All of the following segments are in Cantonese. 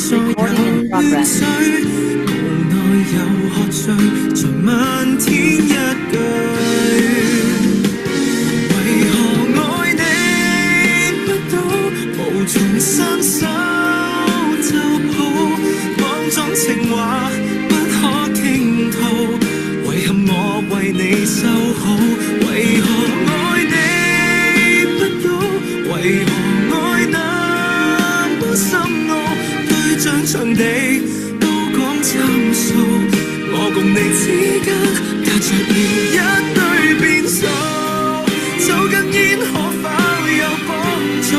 Recording in progress. 無奈又喝醉，在漫天一句，為何愛你不到，無從伸手就抱，某種情話不可傾吐，遺憾我為你收好，為何愛你不到，為何愛那麼深奧，對象場地都講參數，我共你之間隔着了一堆變數，抽根煙可否有幫助，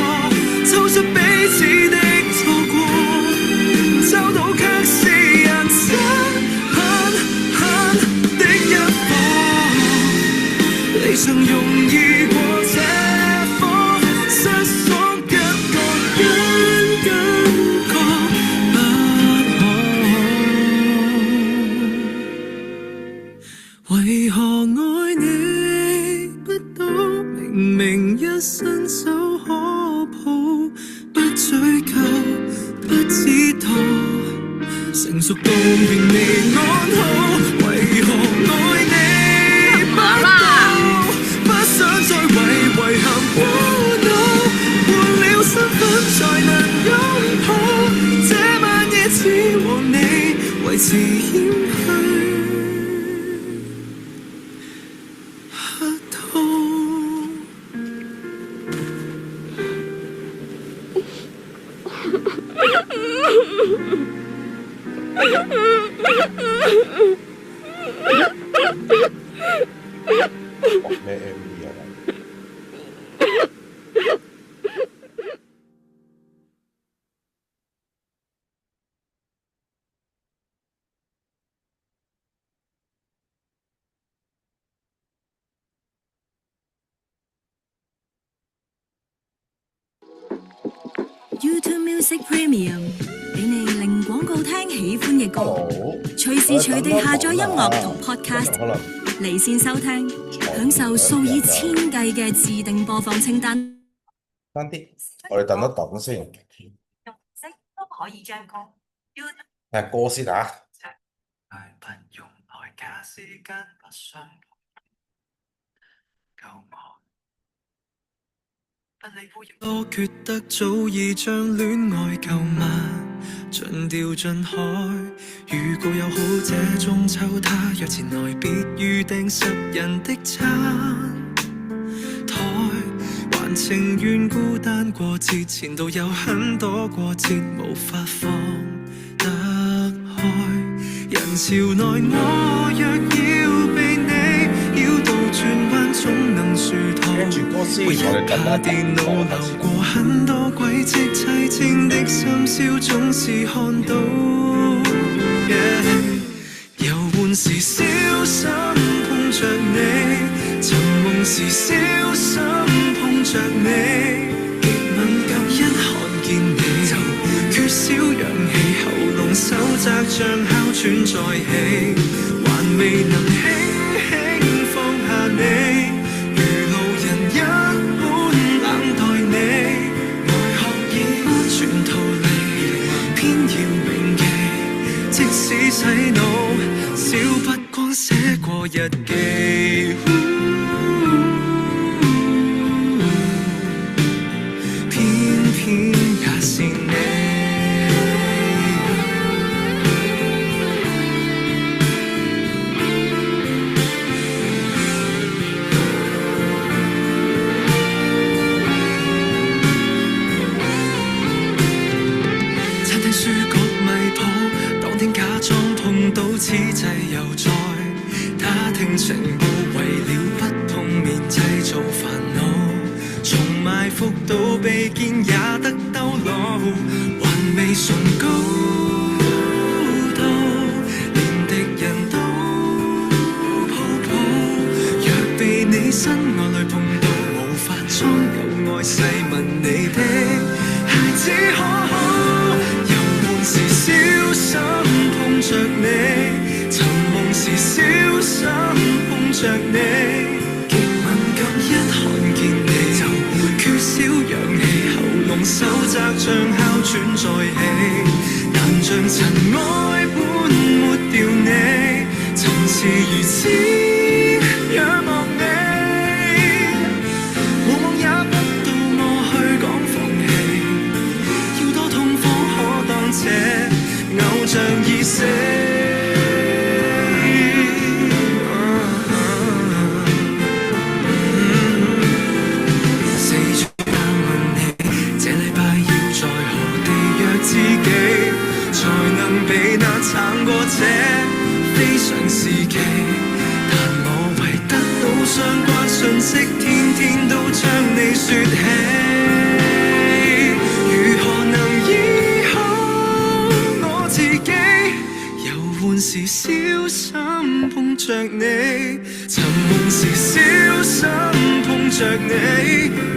抽出彼此的錯過，找到卻是人生狠的一課，離場容易過這科，失所一個人感覺不可，為何愛你不到，明明一伸手可抱，不追究不知道，成熟到仍未安好，為何愛你不到，不想再為遺憾苦惱，換了身份才能擁抱，這晚夜只和你維持謙虛客套。咩 MV 啊？YouTube Music Premium 俾你令廣告聽喜歡嘅歌，隨時隨地下載音樂同 podcast， 離線收聽，享受數以千計嘅自定播放清單。翻啲，我哋等一等先。用色都可以將歌。聽歌先啊！大不用代價時間不相同，夠我。我覺得早已將戀愛購物盡掉盡海，如果有好這中秋，他約前來別預訂10人的餐台，還情願孤單過節，前度有很多過節無法放得開，人潮內我若要被你繞到轉彎，總能殊途。每日下電腦流過很多軌跡，凄清的深宵總是看到。遊玩時小心碰着你，尋夢時小心碰着你，極敏感一看見你就缺少氧氣，喉嚨手窄像哮喘在起，還未能輕輕放下你，如路人一般冷待你，外殼已不全逃離，偏要銘記，即使洗腦少不光寫過日記，偏偏也是你。書局迷譜，當天假裝碰到此際又再打聽情報，為了不碰面製造煩惱，從埋伏到被見也得兜路，還未崇高到連敵人都抱抱，若被你身愛侶碰到，無法裝有愛細問你的孩子可好，時小心碰着你，尋夢時小心碰着你，極敏感一看見你就缺少氧氣，喉嚨手窄像哮喘在起。像塵埃般抹掉你，曾是如此仰望你，往往也不到我去講放棄，要多痛苦可當這偶像已死。撐過這非常時期，但我唯得到相關訊息，天天都將你説起。如何能醫好我自己？遊玩時小心碰着你，沉悶時小心碰着你，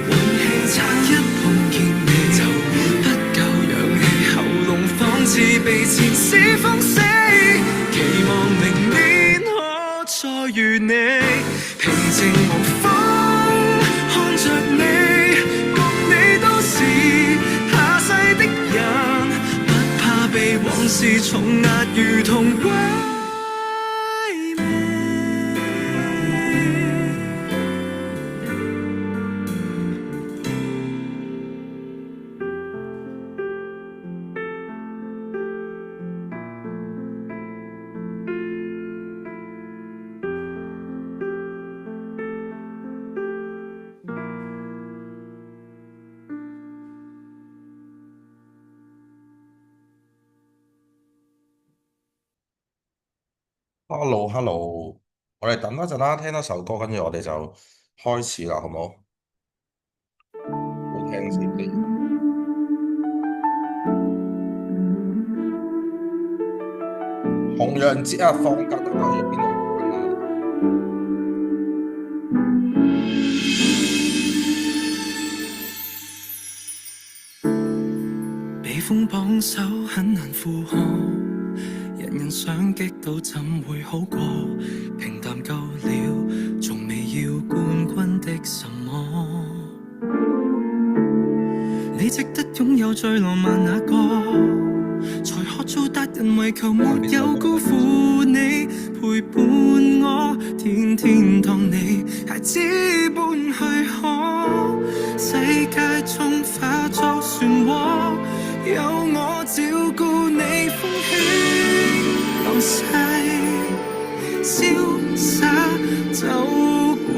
運氣差一碰見你就不夠氧氣，喉嚨仿似被前世封死，期望明年可再遇你，平靜無風看着你，共你都是下世的人，不怕被往事重壓，如同鬼。Hello Hello，我哋等多陣啦，聽多首歌，跟住我哋就開始啦，好唔好？好聽先啲。紅楊節啊，放假得啦，去邊度玩啊？被風綁手很難負荷，人人想激到怎會好過？平淡夠了，從未要冠軍的什麼。你值得擁有最浪漫那個，才學做達人，為求沒有辜負你，陪伴我，天天當你孩子般去可，世界中化作漩渦，有我照顧你，風起浪逝，瀟灑走過。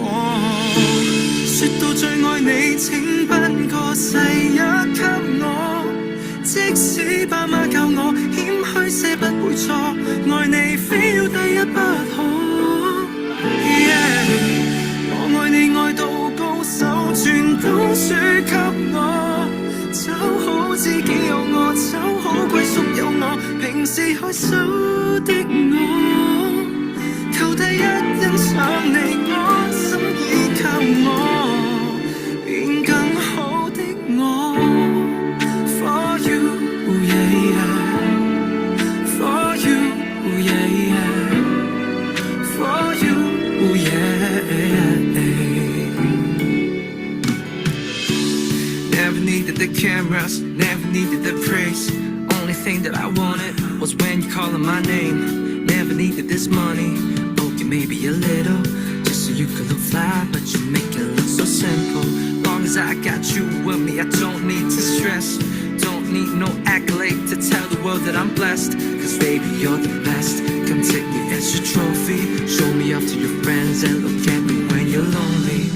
說到最愛你，請頒個世一給我，即使爸媽教我謙虛些不會錯，愛你非要第一不可。我愛你愛到高手，全都輸給我，找好知己有我，找好歸宿有我，平時害羞的我，求第一欣賞你，安心依靠我，變更好的我。For you, yeah, yeah. For you, yeah, yeah. For you, yeah. Never needed the cameras, never needed the praise. Only thing that I wanted was when you calling my name. Never needed this money, okay maybe a little, just so you could look fly, but you make it look so simple. Long as I got you with me, I don't need to stress. Don't need no accolade to tell the world that I'm blessed, cause baby you're the best. Come take me as your trophy, show me off to your friends, and look at me when you're lonely.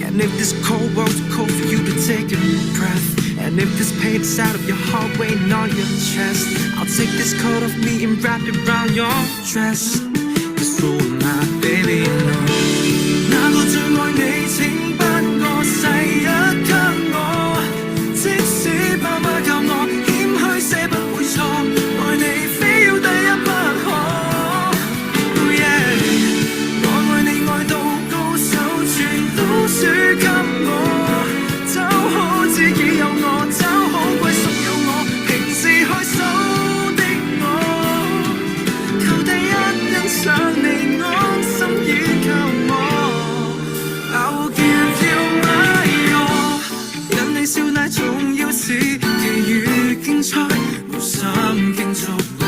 And if this cold world's too cold for you to take a breath, and if this pain is out of your heart weighing on your chest, I'll take this coat off me and wrap it around your dress. Cause who am I, baby, you know. 那個最愛你，請頒個世一給我，即使爸媽教我謙虛些不會錯，愛你非要第一不可。我愛你愛到高手，全都輸給我，找好知己有我，找好歸宿有我，平時害羞的我，求第一欣賞你，安心依靠我。I will give you my all， 引你笑乃重要事，其餘競賽無心競逐。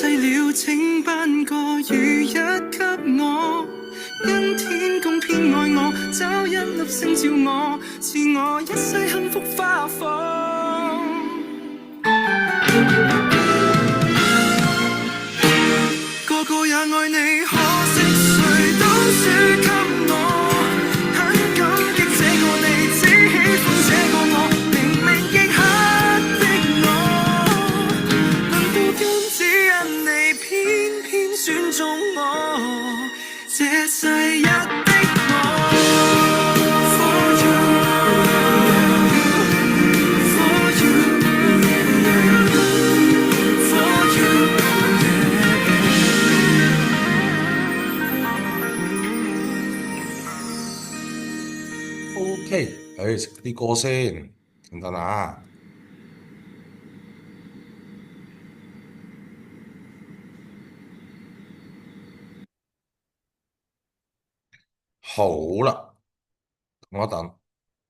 細了，請頒個雨一給我，因天公偏愛我，找一粒星照我，賜我一世幸福花火。個個也愛你，可惜誰都輸給我。很感激這個你，只喜歡這個我，明明極黑的我，能報恩只因你偏偏選中我，這世一的我。For you, for you, for you. OK，食啲歌先，等等啊。好啦，我等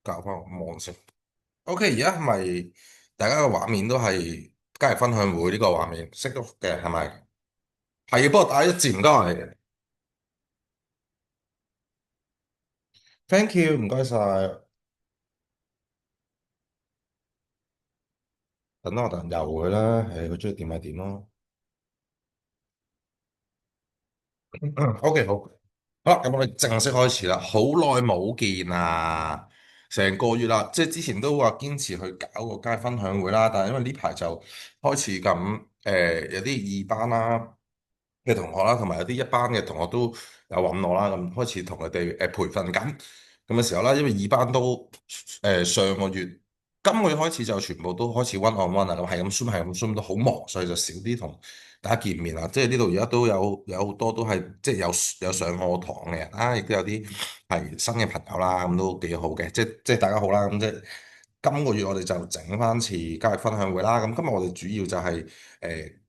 校翻網先。OK，而家係咪大家嘅畫面都係加入分享會呢個畫面識到嘅係咪？係，不過打一字唔該。Thank you，唔該晒。等我等右佢啦，佢中意點咪點咯。OK，好，好啦，咁我哋正式開始啦。好耐冇見啊，成個月啦，即係之前都話堅持去搞個街分享會啦，但係因為呢排就開始咁有啲二班啦嘅同學啦，同埋有啲一班嘅同學都有揾我啦，咁開始同佢哋培訓緊咁嘅時候啦，因為二班都上個月。今個月開始就全部都開始 one on one 啊，咁係咁 Zoom 係咁 Zoom 都好忙，所以就少啲同大家見面啦。即係呢度而家都有好多都係即係有上我堂嘅人啦，亦都有啲係新嘅朋友啦，咁都幾好嘅。即係大家好啦，咁即係今個月我哋就整翻次交易分享會啦。咁今日我哋主要就係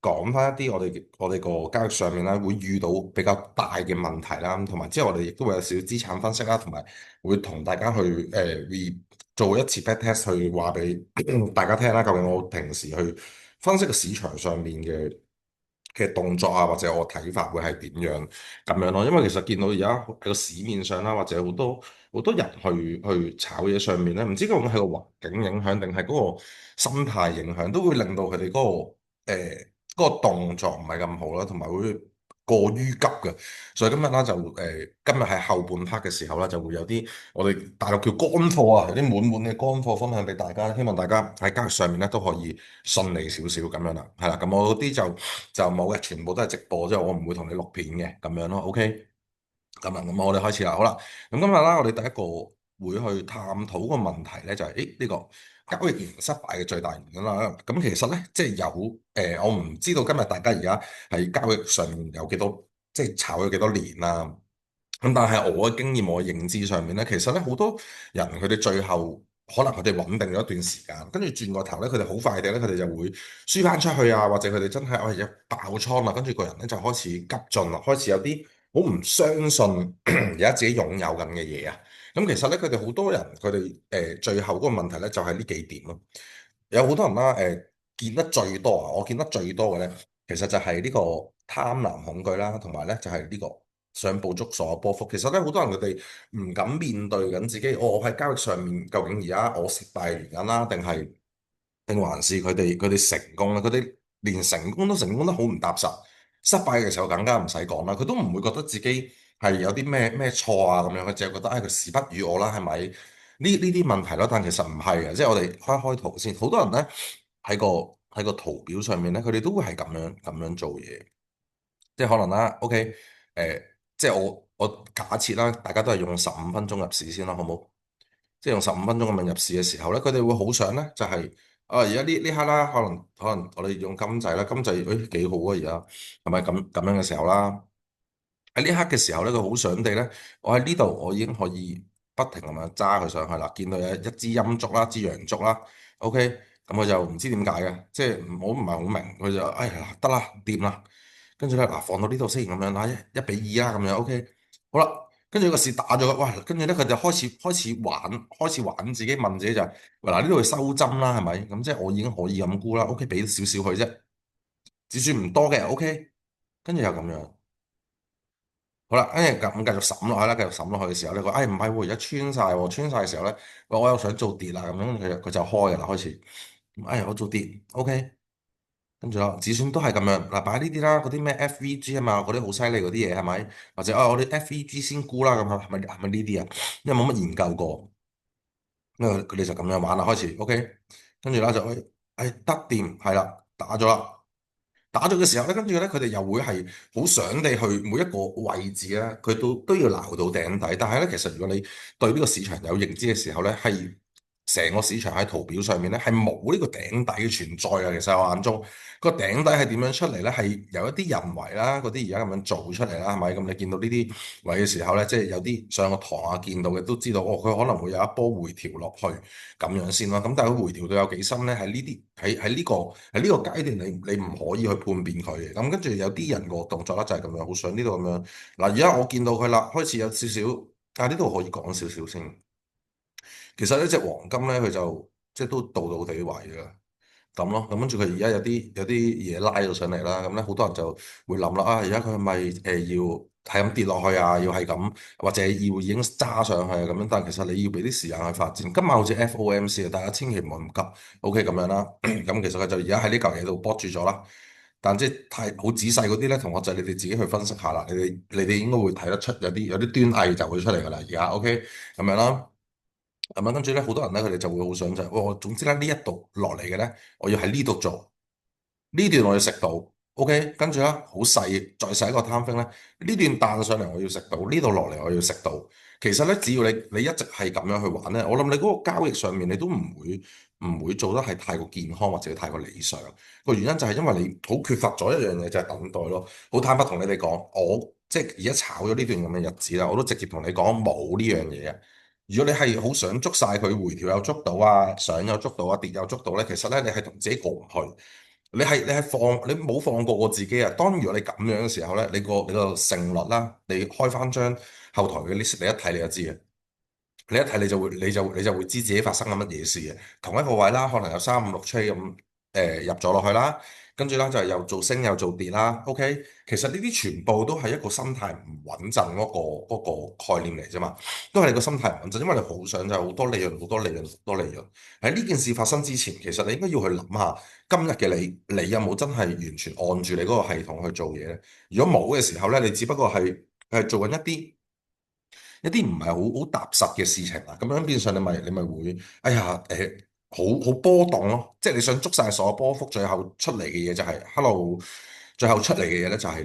講翻一啲我哋個交易上面咧會遇到比較大嘅問題啦，同埋之後我哋亦都會有少少資產分析啦，同埋會同大家去做一次 back test 去話俾大家聽啦，究竟我平時去分析個市場上面嘅動作啊，或者我睇法會係點樣咁樣咯？因為其實見到而家喺個市面上啦，或者好多人去炒嘢上面咧，唔知究竟係個環境影響定係嗰個心態影響，都會令到佢哋嗰個動作唔係咁好啦，同埋會過於急嘅。所以今日啦就今日係後半 part 嘅時候啦，就會有啲我哋大陸叫乾貨啊，有啲滿滿嘅乾貨分享俾大家，希望大家喺交易上面咧都可以順利少少咁樣啦，係啦，咁我嗰啲就冇嘅，全部都係直播，即係我唔會同你錄片嘅咁樣咯，OK。咁我哋開始啦，好啦，咁今日啦，我哋第一個會去探討個問題咧，就係呢個交易員失敗嘅最大原因啦。咁其實咧，即係有我唔知道今日大家而家喺交易上面有幾多，即係炒咗幾多年啦。咁但係我嘅經驗，我嘅認知上面咧，其實咧好多人佢哋最後可能佢哋穩定咗一段時間，跟住轉個頭咧，佢哋好快地咧，佢哋就會輸翻出去啊，或者佢哋真係一爆倉啦，跟住個人咧就開始急進啦，開始有啲好唔相信而家自己擁有緊嘅嘢啊。咁其實咧，佢哋好多人佢哋最後嗰個問題咧就係呢幾點咯。有好多人啦見得最多啊，我見得最多嘅咧，其實就係呢個貪婪恐懼啦，同埋咧就係呢個想捕捉所有波幅。其實咧，好多人佢哋唔敢面對緊自己，我喺交易上面究竟而家我失敗嘅原因啦，定還是佢哋成功啦？佢哋連成功都成功得好唔踏實，失敗嘅時候更加唔使講啦。佢都唔會覺得自己係有啲咩錯啊咁樣，佢淨係覺得佢時不與我啦，係咪？呢啲問題咯，但其實唔係嘅，即係我哋開圖先。好多人咧喺個圖表上面咧，佢哋都會係咁樣做嘢。即係可能啦，OK，即係我假設啦，大家都係用15分鐘入市先啦，好冇？即係用15分鐘咁樣入市嘅時候咧，佢哋會好想咧，就係而家呢刻啦，可能我哋用金仔啦，金仔幾好啊，而家係咪咁樣嘅時候啦？喺呢刻嘅時候咧，佢好想地咧，我喺呢度我已經可以不停咁樣揸佢上去啦，見到有一支陰燭啦，一支陽燭啦，OK，咁佢就唔知點解嘅，即係我唔係好明，佢就哎呀得啦，掂啦。跟住咧嗱，放到呢度先咁樣啦，1:2啦咁樣，OK，好啦，跟住個市打咗，哇！跟住咧佢就開始玩自己，問自己就係，嗱呢度去收針啦，係咪？咁即係我已經可以咁沽啦，OK，俾少少佢啫。止損唔多嘅，OK，跟住又咁樣。好啦，跟住咁繼續審落去啦，繼續審落去嘅時候咧，佢唔係喎，而家穿晒喎，穿晒嘅時候咧，我又想做跌啦，咁樣佢就開嘅啦，開始，我做跌，OK，跟住啦，止損都係咁樣，嗱擺呢啲啦，嗰啲咩 FVG 啊嘛，嗰啲好犀利嗰啲嘢係咪？或者我哋 FVG 先沽啦，咁係咪呢啲啊？因為冇乜研究過，因為佢哋就咁樣玩啦，開始，OK，跟住啦就得掂，係啦，打咗啦。打咗嘅時候咧，跟住咧佢哋又會係好想地去每一個位置咧，佢都要撈到頂底。但係咧，其實如果你對呢個市場有認知嘅時候咧，係成個市場喺圖表上面咧係冇呢個頂底嘅存在啊。其實我眼中個頂底係點樣出嚟咧？係有一啲人為啦，嗰啲而家咁樣做出嚟啦，係咪？咁你見到呢啲位嘅時候咧，即係有啲上個堂啊見到嘅都知道，佢可能會有一波回調落去咁樣先咯。咁但係佢回調到有幾深咧？喺呢啲喺呢個階段你唔可以去判別佢嘅。咁跟住有啲人個動作咧就係咁樣，好想呢度咁樣。嗱，而家我見到佢啦，開始有少少，呢度可以講少少先。其實呢隻黃金咧，佢就即係都倒倒地位㗎咁咯。咁跟住佢而家有啲嘢拉咗上嚟啦。咁咧好多人就會諗啦，而家佢係咪要係咁跌落去啊？要係咁，或者要已經揸上去啊咁樣？但係其實你要俾啲時間去發展。今晚好似 FOMC 啊，大家千祈唔好咁急。OK 咁樣啦。咁其實佢就而家喺呢嚿嘢度搏住咗啦。但即係太好仔細嗰啲咧，同學仔你哋自己去分析下啦。你哋應該會睇得出有啲端倪就會出嚟㗎啦。而家 OK 咁樣啦。咁啊，跟住咧，好多人咧，佢哋就會好想就係，我總之咧呢一度落嚟嘅咧，我要喺呢度做，呢段我要食到，OK，跟住咧好細，再細一個攤分咧，呢段彈上嚟我要食到，呢度落嚟我要食到。其實咧，只要你一直係咁樣去玩咧，我諗你嗰個交易上面你都唔會做得係太過健康或者太過理想。個原因就係因為你好缺乏咗一樣嘢，就係等待咯。好坦白同你哋講，我即係而家炒咗呢段咁嘅日子啦，我都直接同你講冇呢樣嘢。如果你係好想捉晒佢，回調又捉到啊，上又捉到啊，跌又捉到咧，其實咧你係同自己過唔去。你冇放過自己啊！當如果你咁樣嘅時候咧，你個勝率啦，你開翻張後台嘅 list，你一睇你就知嘅。你一睇你就會知自己發生緊乜嘢事嘅。同一個位啦，可能有三五六 trade 咁入咗落去啦，跟住啦就係又做升又做跌啦。OK，其實呢啲全部都係一個心態唔穩陣嗰個概念嚟啫嘛，都係你個心態唔穩陣，因為你好想就係好多利潤、好多利潤、好多利潤。喺呢件事發生之前，其實你應該要去諗下今日嘅你有冇真係完全按住你嗰個系統去做嘢咧？如果冇嘅時候咧，你只不過係做緊一啲唔係好踏實嘅事情啦，咁樣變相你咪會，好波動咯，即係你想捉晒所有波幅，最後出嚟嘅嘢就係，hello，最後出嚟嘅嘢咧就係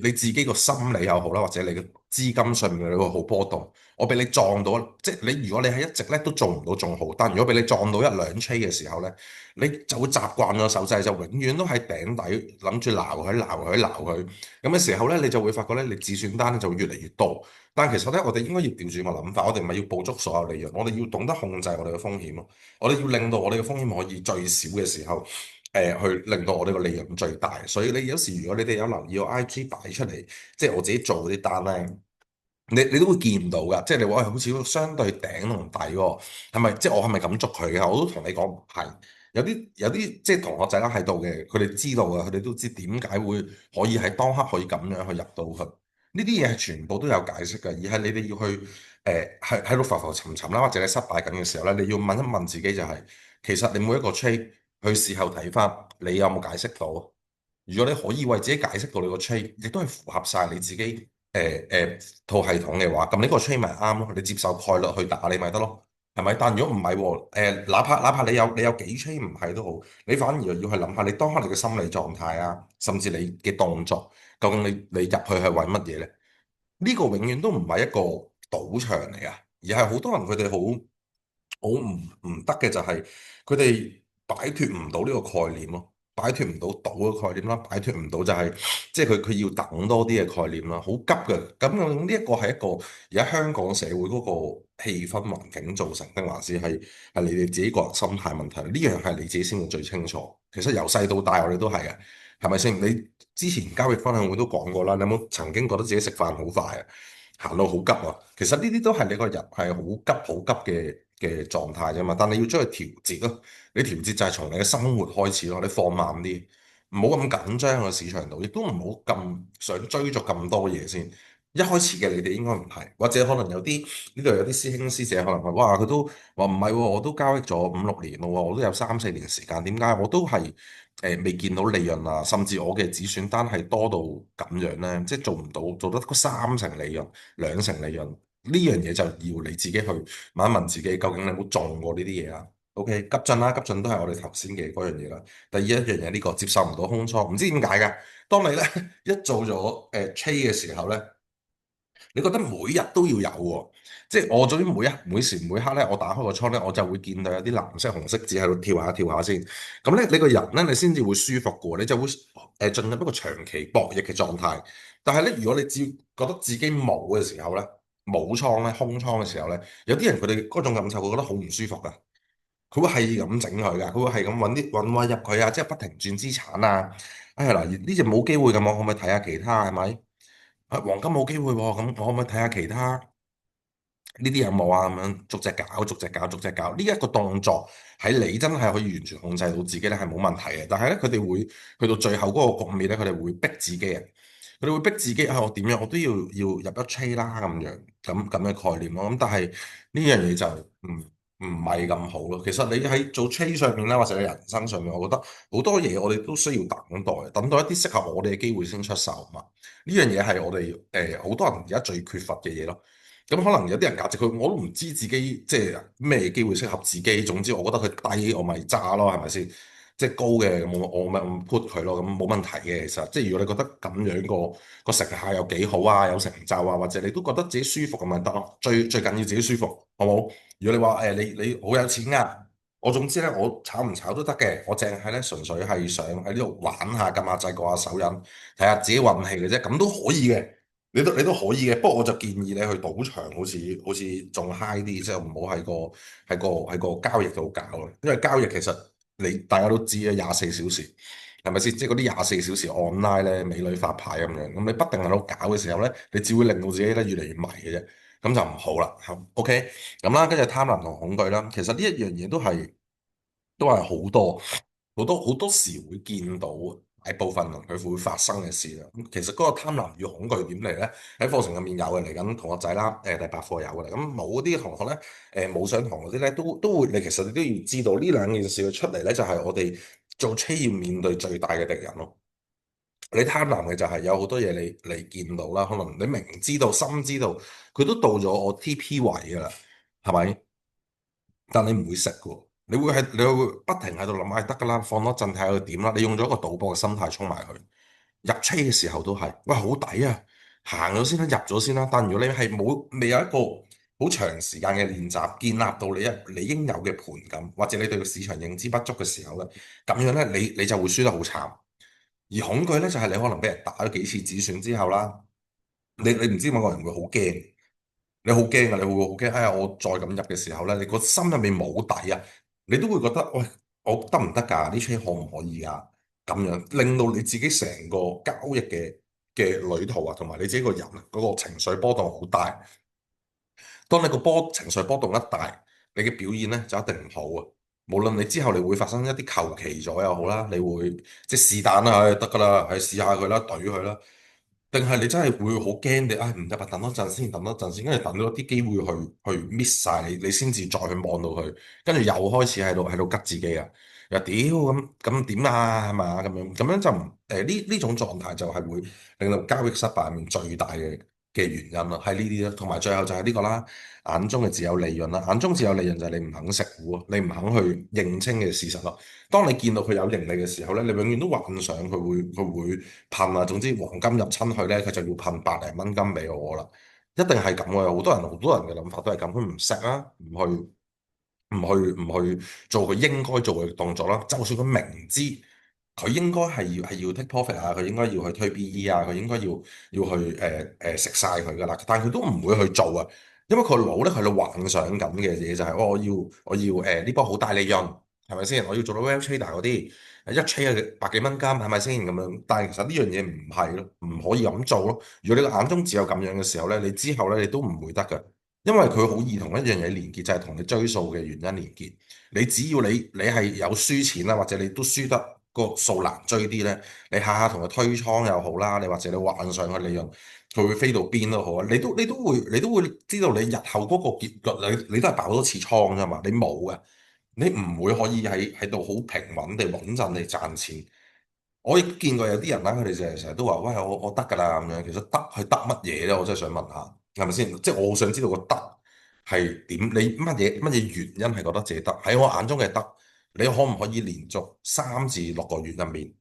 你自己個心理又好啦，或者你嘅資金上面你會好波動。我俾你撞到，即係你如果你係一直咧都做唔到仲好，但如果俾你撞到一兩 trade 嘅時候咧，你就會習慣咗手勢，就永遠都喺頂底諗住撈佢撈佢撈佢，咁嘅時候咧，你就會發覺咧，你自選單咧就會越嚟越多。但其實咧，我哋應該要調轉個諗法，我哋唔係要捕捉所有利潤，我哋要懂得控制我哋嘅風險咯。我哋要令到我哋嘅風險可以最少嘅時候，去令到我哋嘅利潤最大。所以你有時如果你哋有留意我 IG 擺出嚟，即係我自己做嗰啲單咧，你都會見到㗎。即係你話好似相對頂同底喎，係咪？即係我係咪咁捉佢嘅？我都同你講唔係。有啲即係同學仔啦喺度嘅，佢哋知道嘅，佢哋都知點解會可以喺當刻可以咁樣去入到去。呢啲嘢係全部都有解釋嘅，而係你哋要去喺度浮浮沉沉啦，或者你失敗緊嘅時候咧，你要問一問自己就係，其實你每一個 trade 去事後睇翻，你有冇解釋到？如果你可以為自己解釋到你個 trade，亦都係符合晒你自己套系統嘅話，咁呢個 trade 咪啱咯，你接受概率去打你咪得咯，係咪？但如果唔係喎，哪怕你有幾 trade 唔係都好，你反而要去諗下你當刻你嘅心理狀態啊，甚至你嘅動作。究竟你入去係為乜嘢咧？呢個永遠都唔係一個賭場嚟噶，而係好多人佢哋好唔得嘅就係佢哋擺脫唔到呢個概念咯，擺脫唔到賭嘅概念啦，擺脫唔到就係即係佢要等多啲嘅概念啦，好急嘅。咁呢一個係一個而家香港社會嗰個氣氛環境造成，定還是係你哋自己個人心態問題？呢樣係你自己先會最清楚。其實由細到大我哋都係嘅，係咪先？你之前交易分享會都講過啦，你有冇曾經覺得自己食飯好快啊，行到好急啊？其實呢啲都係你個人係好急好急嘅狀態啫嘛。但你要將佢調節咯，你調節就係從你嘅生活開始咯，你放慢啲。唔好咁緊張個市場度，亦都唔好咁想追逐咁多嘢先。一開始嘅你哋應該唔係，或者可能有啲呢度有啲師兄師姐可能話，哇佢都話唔係喎，我都交易咗5、6年咯喎，我都有3、4年時間，點解我都係未見到利潤啊？甚至我嘅止損單係多到咁樣咧，即係做唔到，做得嗰3成利潤、2成利潤，呢樣嘢就要你自己去問一問自己，究竟你有冇中過呢啲嘢啊？OK，急進啦，急進都係我哋頭先嘅嗰樣嘢啦。第二一樣嘢呢個接受唔到空倉，唔知點解㗎。當你咧一做咗trade嘅時候咧。你覺得每日都要有喎，即係我總之每時每刻咧，我打開個倉咧，我就會見到有啲藍色、紅色字喺度跳下跳下先。咁咧，你個人咧，你先至會舒服嘅喎，你就會進入一個長期博弈嘅狀態。但係咧，如果你只覺得自己冇嘅時候咧，冇倉咧、空倉嘅時候咧，有啲人佢哋嗰種感受，佢覺得好唔舒服㗎。佢會係咁整佢㗎，佢會係咁揾位入佢啊，即係不停轉資產啊。哎呀嗱，呢隻冇機會咁，我可唔可以睇下其他係咪？黃金冇機會喎，咁我可唔可以睇下其他呢啲有冇啊？咁樣逐隻搞，逐隻搞，逐隻搞。呢一個動作喺你真係可以完全控制到自己咧，係冇問題嘅。但係咧，佢哋會去到最後嗰個局面咧，佢哋會逼自己啊！佢哋會逼自己啊！我點樣我都要入一 trade 啦，咁樣咁嘅概念咯。咁但係呢樣嘢就唔係咁好咯。其實你喺做 trade 上面啦，或者你人生上面，我覺得好多嘢我哋都需要等待一啲適合我哋嘅機會先出手嘛。呢樣嘢係我哋好多人而家最缺乏嘅嘢咯。咁可能有啲人價值佢我都唔知自己即係咩機會適合自己。總之我覺得佢低，我咪揸咯，係咪先？即係高嘅，咁我咪 put 佢咯，咁冇問題嘅。其實即係如果你覺得咁樣個成效有幾好啊，有成就啊，或者你都覺得自己舒服咁咪得咯。最緊要自己舒服，好冇？如果你話你好有錢啊，我總之咧我炒唔炒都得嘅，我淨係咧純粹係想喺呢度玩下，撳下掣，過下手癮，睇下自己運氣嘅啫，咁都可以嘅。你都可以嘅，不過我就建議你去賭場，好似仲 high 啲，即係唔好喺個交易度搞咯。因為交易其實大家都知啊，24小時係咪先？即係嗰啲24小時 online 咧，美女發牌咁樣，咁你不定喺度搞嘅時候咧，你只會令到自己咧越嚟越迷嘅啫，咁就唔好啦。OK，咁啦，跟住貪婪同恐懼啦，其實呢一樣嘢都係好多時會見到大部分人佢會發生嘅事啦。咁其實嗰個貪婪與恐懼點嚟咧？喺課程入面有嘅，嚟緊同學仔啦，第8課有嘅啦。咁冇啲同學咧，冇上堂嗰啲咧，都會你其實你都要知道呢兩件事嘅出嚟咧，就係我哋做車要面對最大嘅敵人咯。你貪婪嘅就係有好多嘢你見到啦，可能你明知道、深知道佢都到咗我 TP 位㗎啦，係咪？但你唔會食嘅喎，你會不停喺度諗，得㗎啦，放多陣睇下佢點啦。你用咗一個賭博嘅心態衝埋去，入車嘅時候都係，喂好抵啊，行咗先啦，入咗先啦。但如果你係未有一個好長時間嘅練習，建立到你應有嘅盤感，或者你對個市場認知不足嘅時候咧，咁樣咧你就會輸得好慘。而恐懼咧就係你可能俾人打咗幾次止損之後啦，你唔知某個人會好驚。你好驚啊！你會好驚，哎呀！我再咁入嘅時候咧，你個心入面冇底啊，你都會覺得，喂，我得唔得㗎？呢車可唔可以啊？咁樣令到你自己成個交易嘅旅途啊，同埋你自己個人嗰個情緒波動好大。當你個情緒波動一大，你嘅表現咧就一定唔好啊。無論你之後你會發生一啲求其咗又好啦，你會即係是但啦，得㗎啦，係試下佢啦，懟佢啦。定係你真係會好驚你，唔得啊！等多陣先，等多陣先，跟住等到啲機會去 miss 晒你，你先至再去望到佢，跟住又開始喺度吉自己啊！又屌咁點啊？係嘛？咁樣就唔呢種狀態就係會令到交易失敗入面最大嘅原因啦，係呢啲啦，同埋最後就係呢個啦，眼中嘅自有利潤啦，眼中自有利潤就係你唔肯食糊啊，你唔肯去認清嘅事實咯。當你見到佢有盈利嘅時候咧，你永遠都幻想佢會噴啊，總之黃金入侵佢咧，佢就要噴100零蚊金俾我啦，一定係咁嘅。好多人嘅諗法都係咁，佢唔識啊，唔去做佢應該做嘅動作啦。就算佢明知佢應該係要 take profit 啊，佢應該要去推 PE 啊，佢應該要去食晒佢噶啦，但係佢都唔會去做啊，因為佢腦咧喺度幻想緊嘅嘢就係、我要呢波好大利潤，係咪先？我要做到 well trader 嗰啲一 trade 百幾蚊金，係咪先咁樣？但係其實呢樣嘢唔係咯，唔可以咁做咯。如果你個眼中只有咁樣嘅時候咧，你之後咧你都唔會得㗎。因為佢好易同一樣嘢連結，就係同你追數嘅原因連結。你只要你係有輸錢啦，或者你都輸得個數難追啲咧，你下下同佢推倉又好啦，你或者你幻想嘅利潤佢會飛到邊都好啊，你都會知道你日後嗰個結局，你都係爆多次倉啫嘛，你冇嘅，你唔會可以喺度好平穩地穩陣地賺錢。我亦見過有啲人啦，佢哋成日都話：喂，我得㗎啦咁樣。其實得係得乜嘢咧？我真係想問下，係咪先？即係我好想知道個得係點？你乜嘢原因係覺得自己得？喺我眼中嘅得，你可唔可以連續3至6個月入面，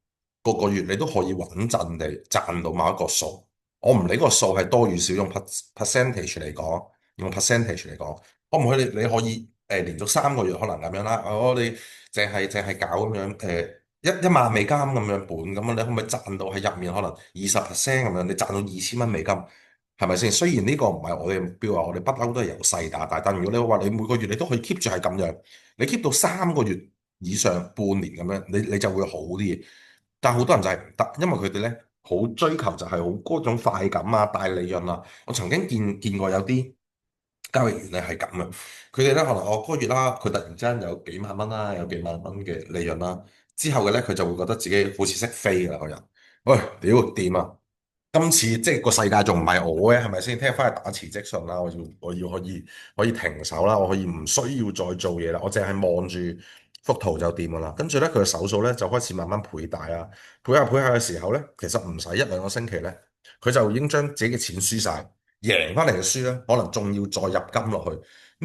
個個月你都可以穩陣地賺到某一個數？我唔理個數係多與少，用 percentage 嚟講，用 percentage 嚟講，可唔可以你可以連續3個月可能咁樣啦？我哋淨係搞咁樣一萬美金咁樣本咁樣，你可唔可以賺到喺入面可能20% 咁樣？你賺到2000蚊美金，係咪先？雖然呢個唔係我哋嘅目標啊，我哋不嬲都係由細打大。但如果你話你每個月你都可以 keep 住係咁樣，你 keep 到3個月以上半年咁樣，你就會好啲。但好多人就係唔得，因為佢哋咧好追求就係好嗰種快感啊、大利潤啊。我曾經見過有啲交易員咧係咁嘅，佢哋咧可能我嗰個月啦，佢突然之間有幾萬蚊啦，有幾萬蚊嘅利潤啦，之後嘅咧佢就會覺得自己好似識飛㗎啦個人，喂，屌掂啊！今次即係個世界仲唔係我嘅，係咪先？聽日翻去打辭職信啦，我要可以停手啦，我可以唔需要再做嘢啦，我淨係望住幅圖就掂噶啦。跟住咧，佢嘅手數咧就開始慢慢倍大啊，倍下嘅時候咧，其實唔使1、2個星期咧，佢就已經將自己嘅錢輸晒，贏翻嚟嘅輸咧，可能仲要再入金落去。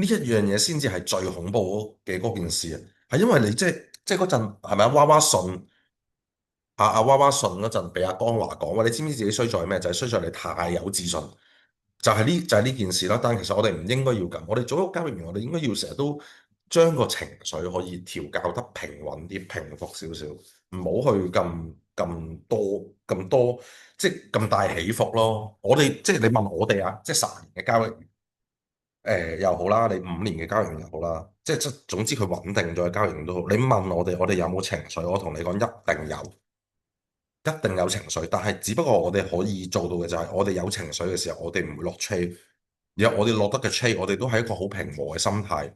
呢一樣嘢先至係最恐怖嘅嗰件事啊！係因為你即係嗰陣係咪啊？娃娃信。娃娃信嗰陣俾阿江華講話，你知唔知自己衰在咩？就係衰在你太有自信，就係呢件事啦。但其實我哋唔應該要咁，我哋做一個交易員，我哋應該要成日都將個情緒可以調教得平穩啲、平復少少，唔好去咁多即係咁大起伏咯。我哋即係你問我哋啊，即係10年嘅交易員又好啦，你5年嘅交易員又好啦，即係總之佢穩定咗嘅交易員都好。你問我哋有冇情緒？我同你講一定有。一定有情緒，但係只不過我哋可以做到嘅就係，我哋有情緒嘅時候，我哋唔會落 trade，而我哋落得嘅 trade，我哋都係一個好平和嘅心態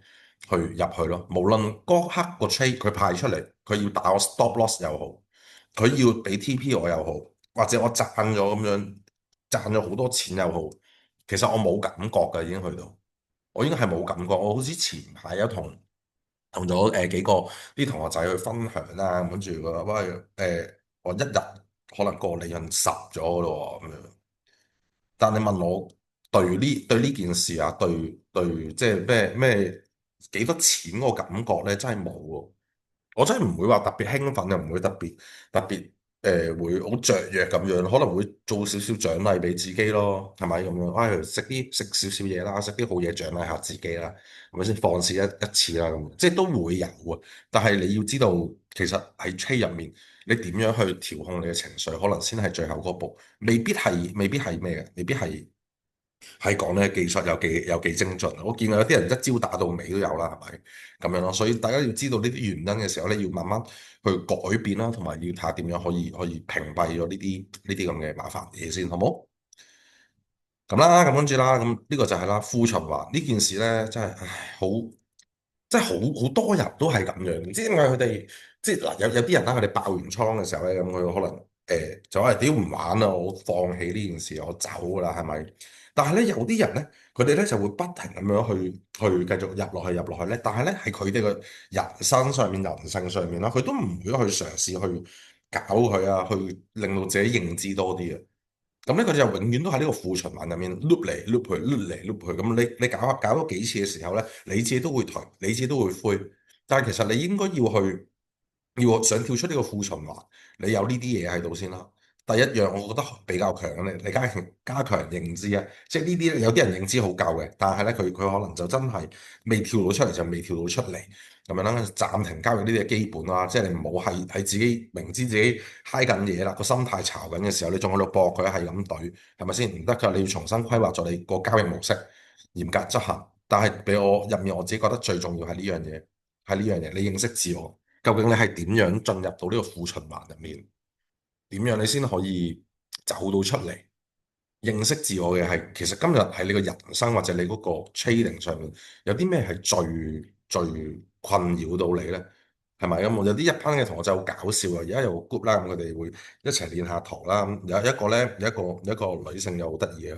去入去咯。無論嗰刻個 trade 佢派出嚟，佢要打我 stop loss 又好，佢要俾 TP 我又好，或者我賺咗咁樣賺咗好多錢又好，其實我冇感覺嘅已經去到，我已經係冇感覺。我好似前排有同咗幾個啲同學仔去分享啦，跟住佢話喂我一日可能個利潤十咗咯咁樣。但你問我對呢件事啊，對即係咩幾多錢個感覺咧，真係冇喎。我真係唔會話特別興奮，又唔會特別會好雀躍咁樣，可能會做少少獎勵俾自己咯，係咪咁樣？食少少嘢啦，食啲好嘢獎勵下自己啦，係咪先？放肆一次啦，咁即係都會有啊。但係你要知道，其實喺 trade 入面，你點樣去調控你嘅情緒，可能先係最後嗰步，未必係咩嘅，未必係講咧技術有幾精準。我見有啲人一招打到尾都有啦，係咪咁樣咯？所以大家要知道呢啲原因嘅時候咧，要慢慢去改變啦，同埋要睇下點樣可以屏蔽咗呢啲咁嘅麻煩嘢先，好冇？咁啦，咁跟住啦，咁呢個就係啦，負循環呢件事咧，真係唉好。即係好多人都係咁樣，唔知點解佢哋即係嗱有啲人啦，佢哋爆完倉嘅時候咧，咁佢可能就話屌唔玩啦，我放棄呢件事，我走㗎啦，係咪？但係咧有啲人咧，佢哋咧就會不停咁樣去繼續入落去咧，但係咧係佢哋嘅人生上面、人性上面啦，佢都唔會去嘗試去搞佢啊，去令到自己認知多啲啊。咁呢個就永遠都喺呢個負循環入面碌嚟碌去碌嚟碌去，咁你搞咗幾次嘅時候咧，你自己都會頹，你自己都會灰。但係其實你應該要想跳出呢個負循環，你有呢啲嘢喺度先啦。第一樣我覺得比較強咧，你加強認知啊，即係呢啲有啲人認知好夠嘅，但係咧佢可能就真係未跳到出嚟就未跳到出嚟。咁樣啦，暫停交易呢啲係基本啦，即係你唔好係自己明知自己嗨緊嘢啦，個心態炒緊嘅時候，你仲喺度搏佢係咁懟，係咪先？唔得㗎，你要重新規劃咗你個交易模式，嚴格執行。但係俾我入面，我自己覺得最重要係呢樣嘢，你認識自我，究竟你係點樣進入到呢個負循環入面？點樣你先可以走到出嚟？認識自我嘅係，其實今日喺你個人生或者你嗰個 trading 上面，有啲咩係最困擾到你咧？係咪咁？有啲一班嘅同學就好搞笑啊！而家有個 group 啦，咁佢哋會一齊練下圖啦。有一個咧，有一個女性又好得意嘅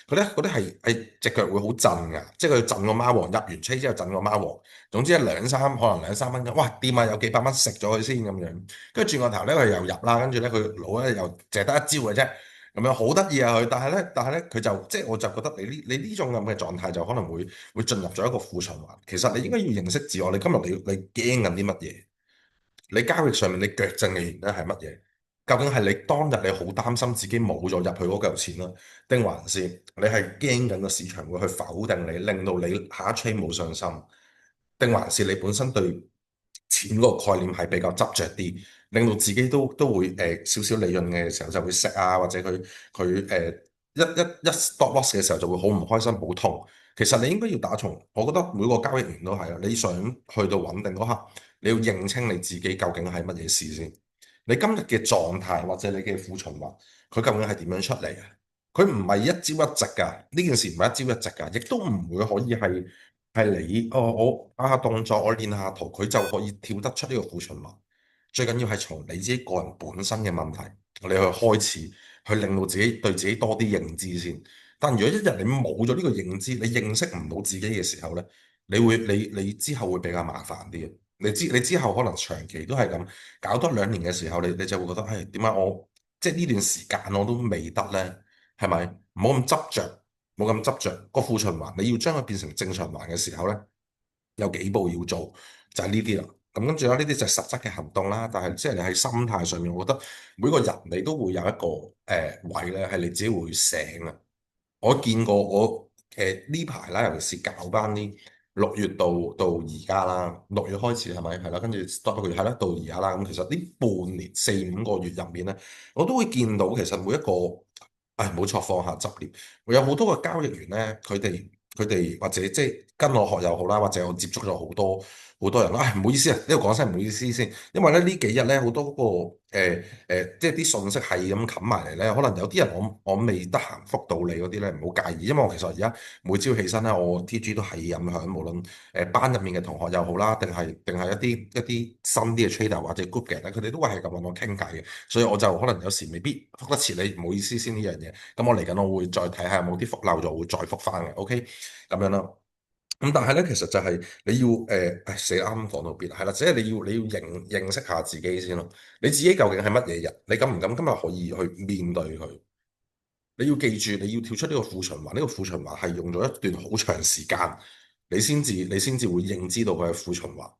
佢咧，嗰啲係隻腳會好震㗎，即係佢震個貓王，入完車之後震個貓王。總之係可能兩三分鐘，哇掂啊！有幾百蚊食咗佢先咁樣，跟住轉個頭咧佢又入啦，跟住咧佢腦咧又淨係得一招嘅啫，咁樣好得意啊佢。但係咧佢就即係我就覺得你呢種咁嘅狀態就可能會進入咗一個負循環。其實你應該要認識自我，你今日你驚緊啲乜嘢？你交易上面你腳震嘅原因係乜嘢？究竟係你當日你好擔心自己冇咗入去嗰嚿錢啦，定還是你係驚緊個市場會去否定你，令到你下一 trade 冇信心？定還是你本身對錢嗰個概念係比較執着啲，令到自己都會少少利潤嘅時候就會食啊，或者佢一 stop loss 嘅時候就會好唔開心、好痛。其實你應該要打從，我覺得每個交易員都係啊，你想去到穩定嗰刻，你要認清你自己究竟係乜嘢事先。你今日嘅狀態或者你嘅負循環，佢究竟係點樣出嚟嘅？佢唔係一朝一夕㗎，呢件事唔係一朝一夕㗎，亦都唔會可以係你我打下動作，我練下圖，佢就可以跳得出呢個負循環。最緊要係從你自己個人本身嘅問題，你去開始，去令到自己對自己多啲認知先。但如果一日你冇咗呢個認知，你認識唔到自己嘅時候咧，你之後會比較麻煩啲嘅。你之後可能長期都係咁搞多2年嘅時候，你就會覺得，唉，點解我即係呢段時間我都未得咧？係咪？唔好咁執着，冇咁執着個負循環，你要將佢變成正循環嘅時候咧，有幾步要做，就係呢啲啦。咁跟住咧，呢啲就係實質嘅行動啦。但係即係你喺心態上面，我覺得每個人你都會有一個位咧，係你自己會醒啊。我見過我呢排啦，尤其是搞翻啲6月到而家啦，6月開始係咪係啦？跟住 stop 個月係啦，到而家啦。咁其實呢半年4、5個月入面咧，我都會見到其實每一個，唉冇錯，放下執念，會有好多個交易員咧，佢哋或者即係跟我學又好啦，或者我接觸咗好多人啦。唉，唔好意思啊，呢度講聲唔好意思先，因為咧呢幾日咧好多嗰個即係啲信息係咁冚埋嚟咧，可能有啲人我未得閒覆到你嗰啲咧，唔好介意，因為我其實而家每朝起身咧，我 TG 都係咁響，無論班入面嘅同學又好啦，定係一啲新啲嘅 trader 或者 group 嘅人咧，佢哋都會係咁揾我傾偈嘅，所以我就可能有時未必覆得切你，唔好意思先呢樣嘢。咁我嚟緊我會再睇下有冇啲覆漏咗，會再覆翻嘅，OK 咁樣啦。咁但係咧，其實就係你要死啱啱講到邊係啦，即係你要認識下自己先咯。你自己究竟係乜嘢人？你敢唔敢今日可以去面對佢？你要記住，你要跳出呢個負循環。呢個負循環係用咗一段好長時間，你先至會認知到佢係負循環。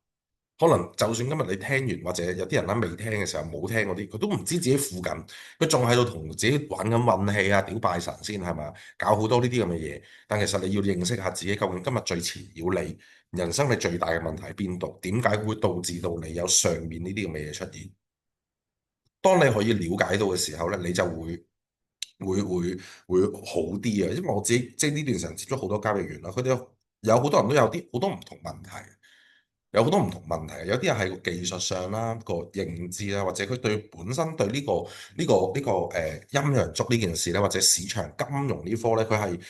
可能就算今日你聽完，或者有啲人咧未聽嘅時候冇聽嗰啲，佢都唔知自己負緊，佢仲喺度同自己玩緊運氣啊、屌拜神先係嘛，搞好多呢啲咁嘅嘢。但其實你要認識下自己，究竟今日最纏繞你人生你最大嘅問題喺邊度？點解會導致到你有上面呢啲咁嘅嘢出現？當你可以了解到嘅時候咧，你就會好啲啊！因為我自己即係呢段時間接觸好多交易員啦，佢哋有好多人都有啲好多唔同問題。有好多唔同問題，有啲人係個技術上啦、個認知啦，或者佢對本身對呢個陰陽燭呢件事咧，或者市場金融呢科咧，佢係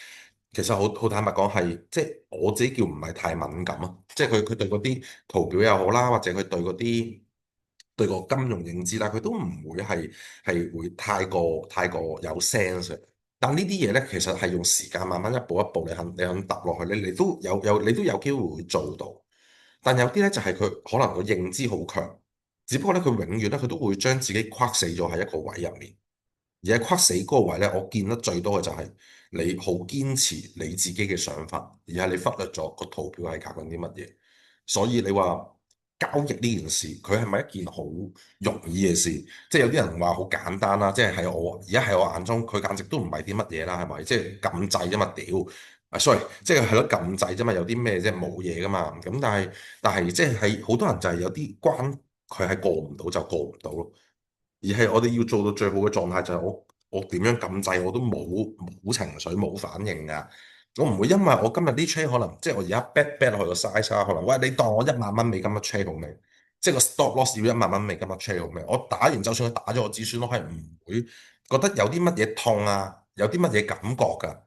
其實好坦白講係，即係我自己叫唔係太敏感啊，即係佢對嗰啲圖表又好啦，或者佢對嗰啲對個金融認知啦，佢都唔會係會太過有 sense 嘅。但呢啲嘢咧，其實係用時間慢慢一步一步你肯揼落去咧，你都有機會會做到。但有啲咧就係佢可能個認知好強，只不過咧佢永遠咧佢都會將自己框死咗喺一個位入面，而係框死嗰個位咧，我見得最多嘅就係你好堅持你自己嘅想法，而係你忽略咗個圖表係搞緊啲乜嘢。所以你話交易呢件事，佢係咪一件好容易嘅事？即係有啲人話好簡單啦，即係而家喺我眼中，佢簡直都唔係啲乜嘢啦，係咪？即係撳掣啫嘛，屌！sorry，即係咯撳掣啫嘛，有啲咩啫？冇嘢噶嘛。咁但係即係好多人就係有啲關佢係過唔到就過唔到咯。而係我哋要做到最好嘅狀態就係我點樣撳掣我都冇情緒冇反應噶。我唔會因為我今日啲 trade 可能即係我而家 bet 落去個 size 啦，可能喂你當我1萬蚊美金嘅 trade 好未？即係個 stop loss 要1萬蚊美金嘅 trade 好未？我打完就算佢打咗我止損，我係唔會覺得有啲乜嘢痛啊，有啲乜嘢感覺㗎。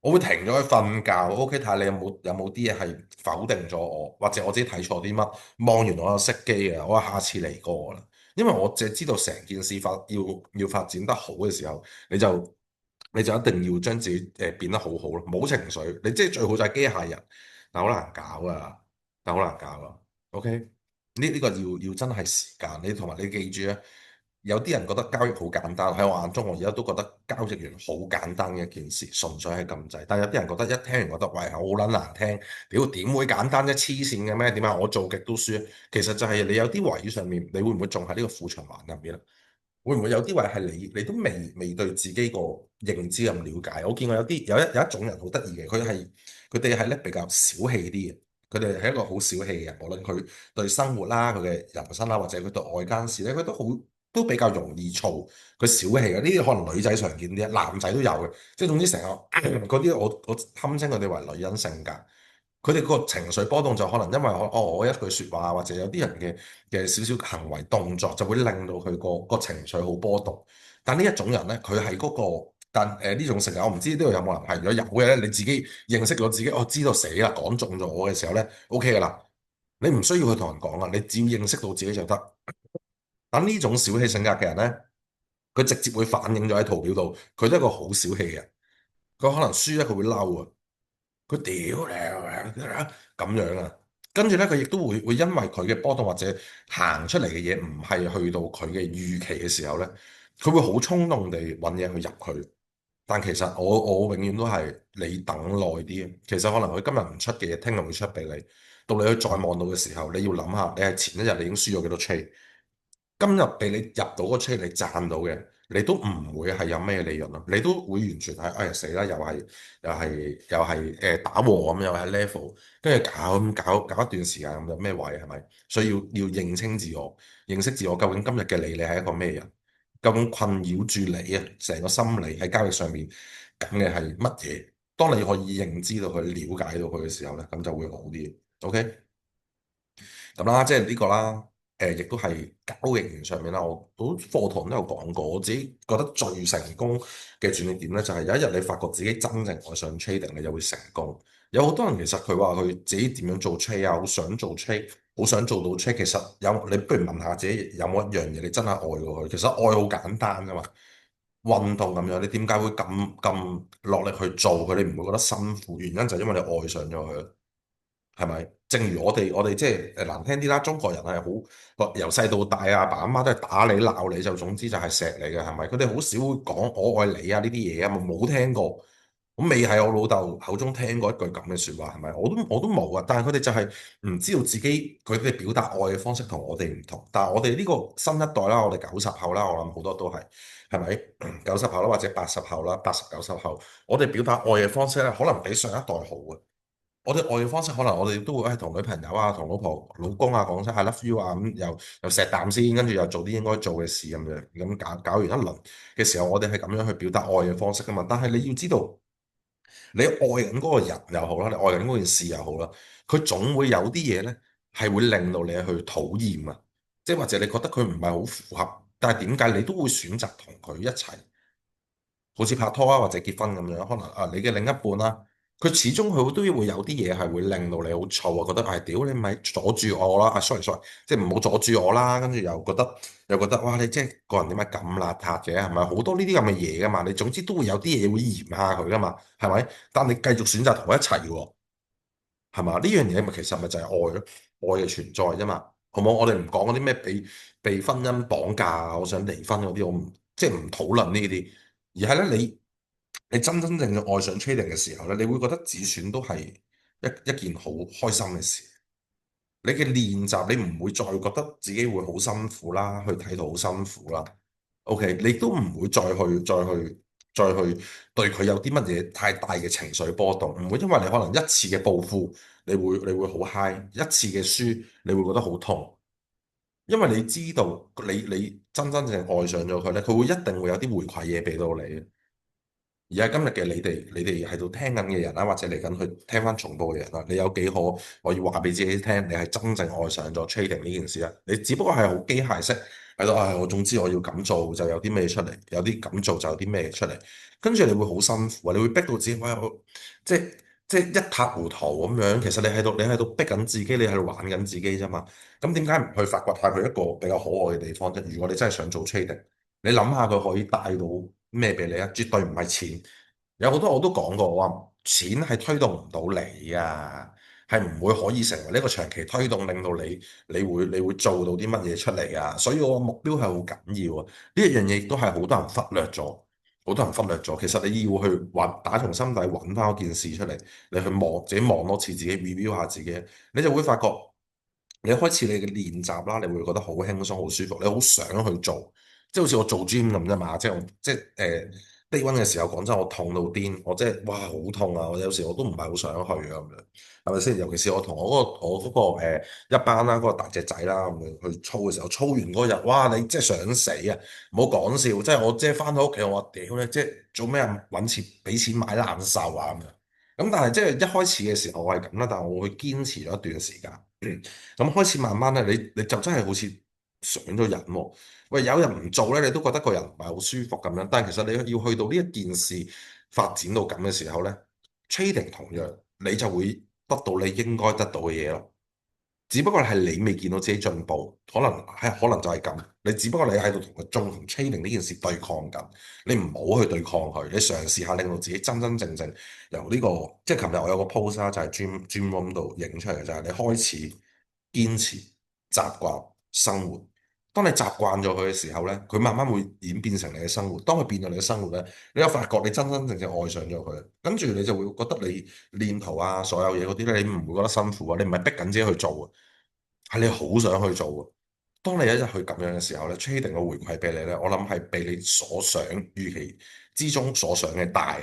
我會停咗去瞓覺，OK，睇下你有冇啲嘢係否定咗我，或者我自己睇錯啲乜，望完我就熄機啊，我下次嚟過啦。因為我淨係知道成件事要發展得好嘅時候，你就一定要將自己變得好好咯，冇情緒，你即係最好就係機械人，但好難搞啊，但好難搞啊。OK，呢個要真係時間，你同埋你記住啊。有啲人覺得交易好簡單，喺我眼中，我而家都覺得交易員好簡單嘅一件事，純粹係咁滯。但係有啲人覺得一聽完覺得喂好撚難聽，屌點會簡單啫？黐線嘅咩？點解我做極都輸？其實就係你有啲位上面，你會唔會仲喺呢個負循環入邊咧？會唔會有啲位係你都未對自己個認知咁了解？我見過有一種人好得意嘅，佢哋係咧比較小氣啲嘅，佢哋係一個好小氣嘅人，無論佢對生活啦、佢嘅人生啦，或者佢對外間事咧，佢都比較容易躁，佢小氣嘅。呢啲可能女仔常見啲，男仔都有嘅。即係總之成個嗰啲，我堪稱佢哋為女人性格。佢哋個情緒波動就可能因為我一句説話，或者有啲人嘅少少行為動作，就會令到佢個情緒好波動。但呢一種人咧，佢係嗰個，但呢種性格，我唔知呢度有冇人係。如果有嘅咧，你自己認識咗自己，我知道死啦，講中咗我嘅時候咧，OK 噶啦，你唔需要去同人講啊，你只要認識到自己就得。但呢種小氣性格嘅人咧，佢直接會反映咗喺圖表度，佢都係一個好小氣嘅人，佢可能輸咧，佢會嬲啊。佢屌你咁樣啊，跟住咧佢亦都會因為佢嘅波動或者行出嚟嘅嘢唔係去到佢嘅預期嘅時候咧，佢會好衝動地揾嘢去入去。但其實我永遠都係你等耐啲，其實可能佢今日唔出嘅嘢，聽日會出俾你。到你去再望到嘅時候，你要諗下，你係前一日你已經輸咗幾多 trade。今日俾你入到個車，你賺到嘅，你都唔會係有咩利潤咯，你都會完全係哎死啦，又係打和咁，又係 level，跟住搞一段時間咁，有咩位係咪？所以要認清自我，認識自我，究竟今日嘅你係一個咩人？究竟困擾住你啊，成個心理喺交易上面咁嘅係乜嘢？當你可以認知到佢、了解到佢嘅時候咧，咁就會好啲。OK。咁啦，即係呢個啦，亦都係交易員上面啦。我課堂都有講過，我自己覺得最成功嘅轉捩點咧，就係有一日你發覺自己真正愛上 trading，你就會成功。有好多人其實佢話佢自己點樣做 trade 啊，好想做 trade，好想做到 trade。其實你不如問下自己有冇一樣嘢你真係愛過佢。其實愛好簡單噶嘛，運動咁樣，你點解會咁落力去做佢？你唔會覺得辛苦？原因就係因為你愛上咗佢。係咪？正如我哋即係難聽啲啦，中國人係好由細到大啊，阿爸阿媽都係打你鬧你，就總之就係錫你嘅，係咪？佢哋好少會講我愛你啊呢啲嘢啊，冇聽過。我未喺我老豆口中聽過一句咁嘅説話，係咪？我都冇啊，但係佢哋就係唔知道自己佢哋表達愛嘅方式同我哋唔同。但係我哋呢個新一代啦，我哋90後啦，我諗好多都係咪90後啦，或者80後啦，80、90後，我哋表達愛嘅方式咧，可能比上一代好啊。我哋愛嘅方式可能我哋都會同女朋友啊、同老婆、老公啊講聲 I love you 啊，咁又錫啖先，跟住又做啲應該做嘅事咁樣，咁搞完一輪嘅時候，我哋係咁樣去表達愛嘅方式噶嘛。但係你要知道，你愛緊嗰個人又好啦，你愛緊嗰件事又好啦，佢總會有啲嘢咧係會令到你去討厭啊，即係或者你覺得佢唔係好符合，但係點解你都會選擇同佢一齊？好似拍拖啊或者結婚咁樣，可能啊你嘅另一半啦，佢始終佢都會有啲嘢係會令到你好燥啊，覺得係屌你咪阻住我啦，啊 sorry，即係唔好阻住我啦，跟住又覺得哇你即係個人點解咁邋遢嘅，係咪好多呢啲咁嘅嘢噶嘛？你總之都會有啲嘢會嫌下佢噶嘛，係咪？但你繼續選擇同佢一齊喎，係嘛？呢樣嘢咪其實咪就係愛咯，愛嘅存在啫嘛，好冇？我哋唔講嗰啲咩被婚姻綁架啊，我想離婚嗰啲，我唔即係唔討論呢啲。而係咧，你真真正正愛上 trading 嘅時候咧，你會覺得自選都係一件好開心嘅事。你嘅練習，你唔會再覺得自己會好辛苦啦，去睇到好辛苦啦。OK，你都唔會再去對佢有啲乜嘢太大嘅情緒波動，唔會因為你可能一次嘅報復，你會好 high，一次嘅輸你會覺得好痛，因為你知道你真真正正愛上咗佢咧，佢會一定會有啲回饋嘢俾到你。而家今日嘅你哋喺度聽緊嘅人啦，或者嚟緊去聽翻重播嘅人啦，你有幾可以話俾自己聽，你係真正愛上咗 trading 呢件事啊？你只不過係好機械式喺度啊，我總之我要咁做就有啲咩出嚟，有啲咁做就有啲咩出嚟，跟住你會好辛苦啊，你會逼到自己，我即係即係一塌糊塗咁樣。其實你喺度逼緊自己，你喺度玩緊自己啫嘛。咁點解唔去發掘下佢一個比較可愛嘅地方啫？如果你真係想做 trading，你諗下佢可以帶到咩俾你啊？絕對唔係錢。有好多我都講過，我話錢係推動唔到你啊，係唔會可以成為呢個長期推動，令到你會做到啲乜嘢出嚟啊。所以我個目標係好緊要啊。呢一樣嘢亦都係好多人忽略咗，好多人忽略咗。其實你要去揾打從心底揾翻嗰件事出嚟，你去望自己望多次，自己 review 下自己，你就會發覺你開始你嘅練習啦，你會覺得好輕鬆、好舒服，你好想去做，即係好似我做 gym 咁啫嘛。即係低溫嘅時候，講真，我痛到癲，我即係哇好痛啊！我有時我都唔係好想去啊咁樣，係咪先？尤其是我同我嗰個一班啦，嗰個大隻仔啦，咁樣去操嘅時候，操完嗰日，哇！你真係想死啊！唔好講笑，即係我即係翻到屋企，我話屌你，即係做咩啊？揾錢俾錢買難受啊咁樣。咁但係即係一開始嘅時候我係咁啦，但係我會堅持咗一段時間。咁開始慢慢咧，你就真係好似上咗癮喎。喂，有人唔做咧，你都覺得個人唔係好舒服咁樣。但係其實你要去到呢一件事發展到咁嘅時候咧，trading 同樣你就會得到你應該得到嘅嘢咯。只不過係你未見到自己進步，可能就係咁。你只不過你喺度同佢同 trading 呢件事對抗緊，你唔好去對抗佢，你嘗試下令到自己真真正正由呢個，即係琴日我有個 post 啦，就係 Gym Room 度影出嚟嘅，就係你開始堅持習慣生活。當你習慣咗佢嘅時候咧，佢慢慢會演變成你嘅生活。當佢變咗你嘅生活咧，你又發覺你真真正正愛上咗佢，跟住你就會覺得你練圖啊，所有嘢嗰啲咧，你唔會覺得辛苦啊，你唔係逼緊自己去做啊，係你好想去做啊。當你一日去咁樣嘅時候咧，trading 嘅回饋俾你咧，我諗係比你所想預期之中所想嘅大啊！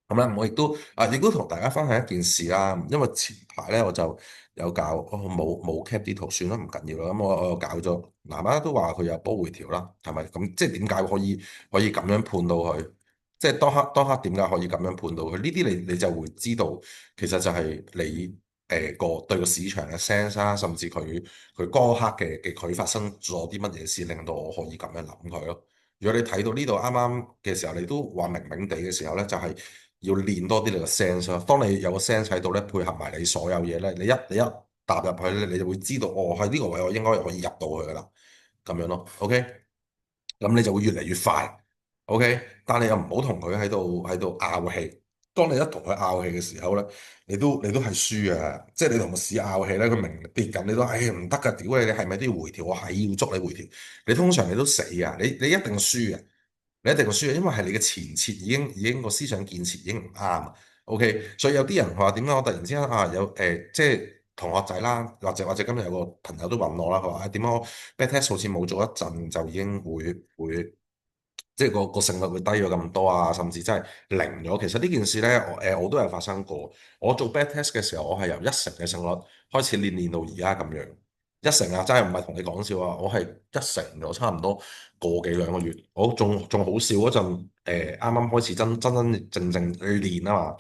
咁咧，我亦都同大家分享一件事啦。因為前排咧我就有教，冇 cap 啲圖算啦，唔緊要啦。咁我又搞咗，媽媽都話佢有波回調啦，係咪？咁即係點解可以咁樣判到佢？即係當刻點解可以咁樣判到佢？呢啲你就會知道，其實就係你個對個市場嘅 sense 啦，甚至佢嗰刻嘅佢發生咗啲乜嘢事，令到我可以咁樣諗佢咯。如果你睇到呢度啱啱嘅時候，你都話明明地嘅時候咧，就係要練多啲你個 sense 咯。當你有個 sense 喺度咧，配合埋你所有嘢咧，你一踏入去咧，你就會知道哦，喺呢個位我應該可以入到去噶啦，咁樣咯。OK，咁你就會越嚟越快。OK，但係又唔好同佢喺度拗氣。當你一同佢拗氣嘅時候咧，你都係輸嘅。即係你同個市拗氣咧，佢明跌緊，你都唉唔得㗎，屌你係咪都要回調？我係要捉你回調，你通常你都死啊！你一定輸嘅。你一定會輸，因為係你嘅前設已經個思想建設已經唔啱。OK，所以有啲人話點解我突然之間即係同學仔啦，或者今日有個朋友都問我啦，佢話點解我 backtest 好似冇做一陣就已經會即係個勝率會低咗咁多啊，甚至真係零咗。其實呢件事咧，我都有發生過。我做 backtest 嘅時候，我係由1成嘅勝率開始練到而家咁樣。一成啊，真係唔係同你講笑啊！我係一成咗差唔多個幾兩個月，我仲好笑嗰陣，啱啱開始真正去練啊嘛，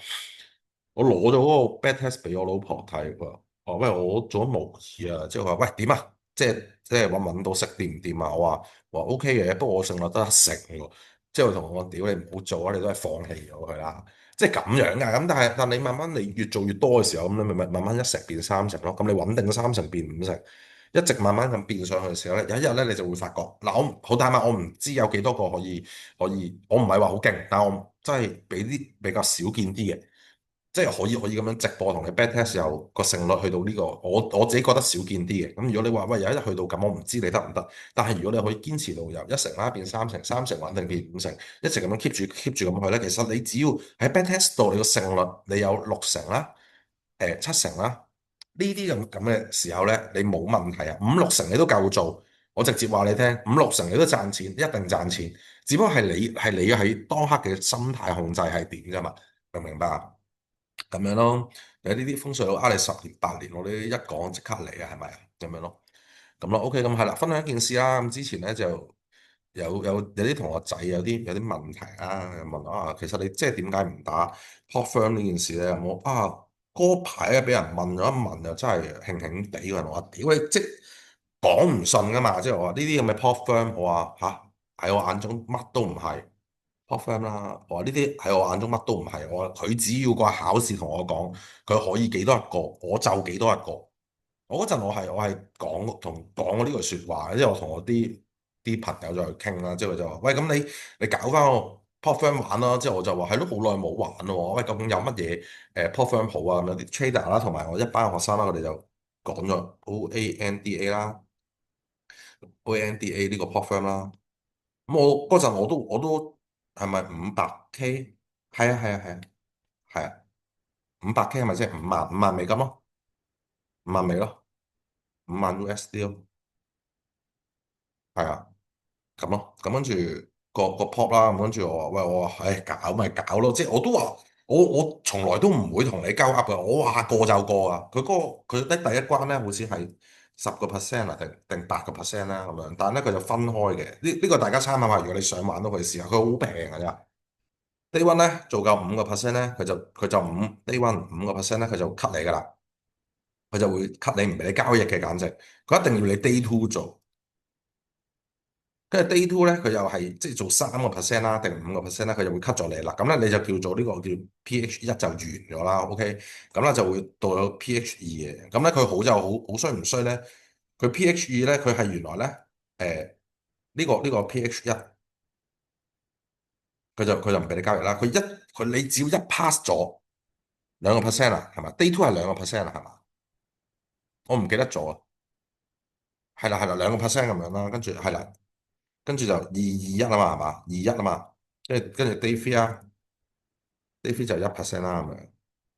我攞咗嗰個 bad test 俾我老婆睇，佢話：喂，我做咗模擬啊，即係話喂點啊？即係揾到食掂唔掂啊？我話 OK 嘅，不過我勝率得1成喎，即係佢同我講：屌你唔好做啊！你都係放棄咗佢啦。即係咁樣噶，咁但係你慢慢你越做越多嘅時候，咁你咪慢慢1成變3成咯，咁你穩定3成變5成。一直慢慢咁變上去嘅時候咧，有一日咧你就會發覺嗱，我好坦白，我唔知有幾多個可以，我唔係話好勁，但係我真係俾啲比較少見啲嘅，即係可以咁樣直播同你 back test 又個勝率去到呢個，我自己覺得少見啲嘅。咁如果你話喂有一日去到咁，我唔知你得唔得，但係如果你可以堅持到由1成啦變3成，3成穩定變5成，一直咁樣 keep 住咁去咧，其實你只要喺 back test 度你個勝率你有6成啦，7成啦。呢啲咁嘅時候咧，你冇問題啊，5、6成你都夠做。我直接話你聽，5、6成你都賺錢，一定賺錢。只不過係你喺當刻嘅心態控制係點㗎嘛？明唔明白啊？咁樣咯，有呢啲風水佬呃你10年8年，我哋一講即刻嚟啊，係咪啊？咁樣咯，咁咯，OK，咁係啦，分享一件事啦。咁之前咧就有啲同學仔有啲問題啊，問啊，其實你即係點解唔打 hot firm 呢件事咧？有冇啊？嗰排咧俾人問咗一問，又真係興興地，有人話：屌你即講唔信噶嘛，即係我話呢啲咁嘅 pop firm，我話吓，喺我眼中乜都唔係 pop firm 啦。我話呢啲喺我眼中乜都唔係。我話佢只要個考試同我講佢可以幾多一個，我就幾多一個。我嗰陣我係講過呢句説話，因為我同我啲朋友就去傾啦，之後佢就話：喂，咁你搞翻個 pop firm 玩啦。之後我就話：係咯，好耐冇玩咯。喂，究竟有乜嘢pop firm 好啊？咁有啲 trader 啦，同埋我一班學生啦，佢哋就講咗 OANDA 啦，OANDA 呢個 pop firm 啦。咁我嗰陣我都係咪500K？係啊係啊係啊係啊，500K 係咪即係5萬美金咯？5萬美咯，5萬 USD 咯，係啊。咁咯，咁跟住個 pop 啦，咁跟住我話喂，我話唉搞咪搞咯，即係我都話我從來都唔會同你交噏嘅，我話過就過啊。佢咧第一關咧好似係10%啊，定8%啦咁樣，但係咧佢就分開嘅。呢個大家參考下，如果你想玩都可以試下，佢好平㗎咋。Day one 咧做夠5%咧，佢就Day one 5%咧，佢就 cut 你㗎啦，佢就會 cut 你唔俾你交易嘅，簡直佢一定要你 Day two 做。跟住 day two 咧，佢又係即係做3%啦，定5%啦，佢就會 cut 咗你啦。咁咧你就叫做呢個叫 PH1就完咗啦。OK，咁咧就會到咗 PH2嘅。咁咧佢好就好衰唔衰咧？佢 PH2咧，佢係原來咧呢個 PH1，佢就唔俾你交易啦。你只要一 pass 咗2%啊，係嘛？Day two 係2%啊，係嘛？我唔記得咗啊。係啦2%咁樣啦，跟住係啦，跟住就221啊嘛，係嘛？21啊嘛，跟住 day three 啊。呢 a 就1%啦咁樣，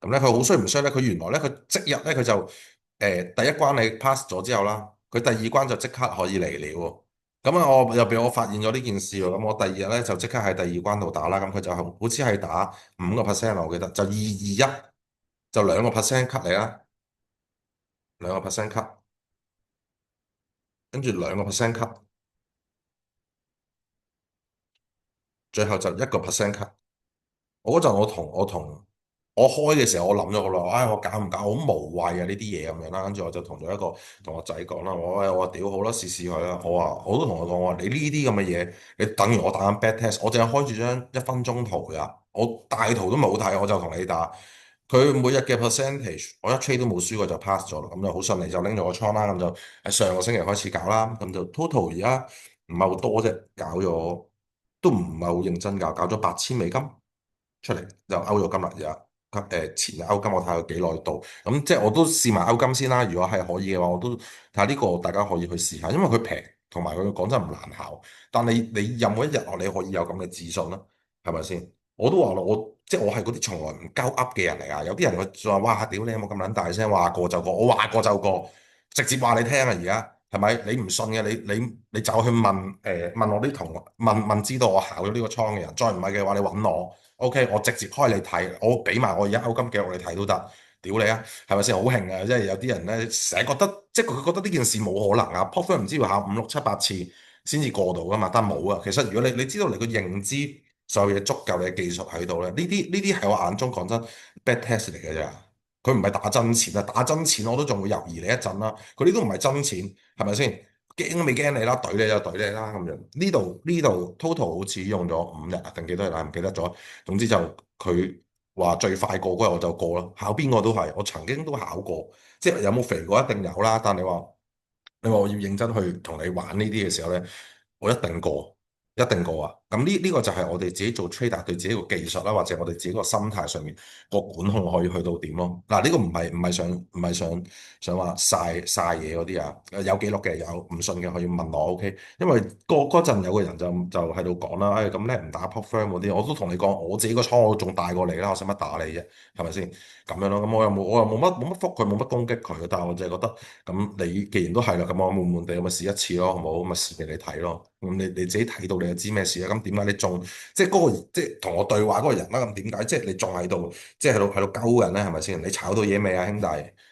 咁咧佢好衰唔衰咧？佢原來咧佢即日咧佢就第一關你 pass 咗之後啦，佢第二關就即刻可以嚟了喎。咁啊我又俾我發現咗呢件事喎，咁我第二日咧就即刻喺第二關度打啦，咁佢就好似係打5%啊，我記得就221就2% cut 你啦，2% cut，跟住2% cut，最後就1% cut。我嗰陣我開嘅時候，我諗咗好耐，唉，我搞唔搞好無謂啊呢啲嘢咁樣啦。跟住我就同咗一個同學仔講啦，我話屌好啦，試試佢啦。我都同佢講，我話你呢啲咁嘅嘢，你等於我打緊 bad test，我淨係開住張1分鐘圖咋，我大圖都冇睇，我就同你打。佢每日嘅 percentage，我一 trade 都冇輸過就 pass 咗啦，咁就好順利就拎咗個倉啦。咁就喺上個星期開始搞啦，咁就 total 而家唔係好多啫，搞咗都唔係好認真搞咗8000美金出嚟就勾咗金啦，而家前日勾金我睇下幾耐到，咁即係我都試埋勾金先啦。如果係可以嘅話，我都睇下呢個大家可以去試下，因為佢平，同埋佢講真唔難考。但你任何一日你可以有咁嘅自信啦，係咪先？我都話咯，即係我係嗰啲從來唔交噏嘅人嚟啊！有啲人佢就話：哇，屌你有冇咁撚大聲話過就過？我話過就過，直接話你聽啊！而家係咪？你唔信嘅，你就去問我啲同學問知道我考咗呢個倉嘅人，再唔係嘅話，你揾我。OK，我直接開你睇，我俾埋我而家歐金記錄你睇都得。屌你啊，係咪先好興啊？即係有啲人咧成日覺得，即係佢覺得呢件事冇可能啊。Pop Firm 唔知要考5、6、7、8次先至過到噶嘛，但冇啊。其實如果你知道你個認知所有嘢足夠，你嘅技術喺度咧，呢啲喺我眼中講真 bad test 嚟嘅啫。佢唔係打真錢啊，打真錢我都仲會猶豫你一陣啦。佢呢都唔係真錢，係咪先？驚都未驚你啦，懟你就懟你啦咁樣。呢度 total 好似用咗5日啊定幾多日啊？唔記得咗。總之就佢話最快過嗰日我就過啦。考邊個都係，我曾經都考過，即係有冇肥過一定有啦。但你話我要認真去同你玩呢啲嘅時候咧，我一定過。一定過啊！咁呢個就係我哋自己做 trader 對自己個技術啦，或者我哋自己個心態上面個管控可以去到點咯。嗱，呢個唔係想話晒嘢嗰啲啊，有記錄嘅有，唔信嘅可以問我 OK。因為嗰陣有個人就喺度講啦，咁叻唔打 pop firm 嗰啲，我都同你講，我自己個倉我仲大過你啦，我使乜打你啫？係咪先咁樣咯？咁我又冇乜覆佢，冇乜攻擊佢，但係我就係覺得咁你既然都係啦，咁我悶悶地咁咪試一次咯，好冇？咁咪試俾你睇咯。咁你自己睇到你就知咩事啦。咁點解你仲即係嗰個即係同我對話嗰個人啦？咁點解即係你仲喺度即係喺度鳩人咧？係咪先？你炒到嘢未啊，兄弟？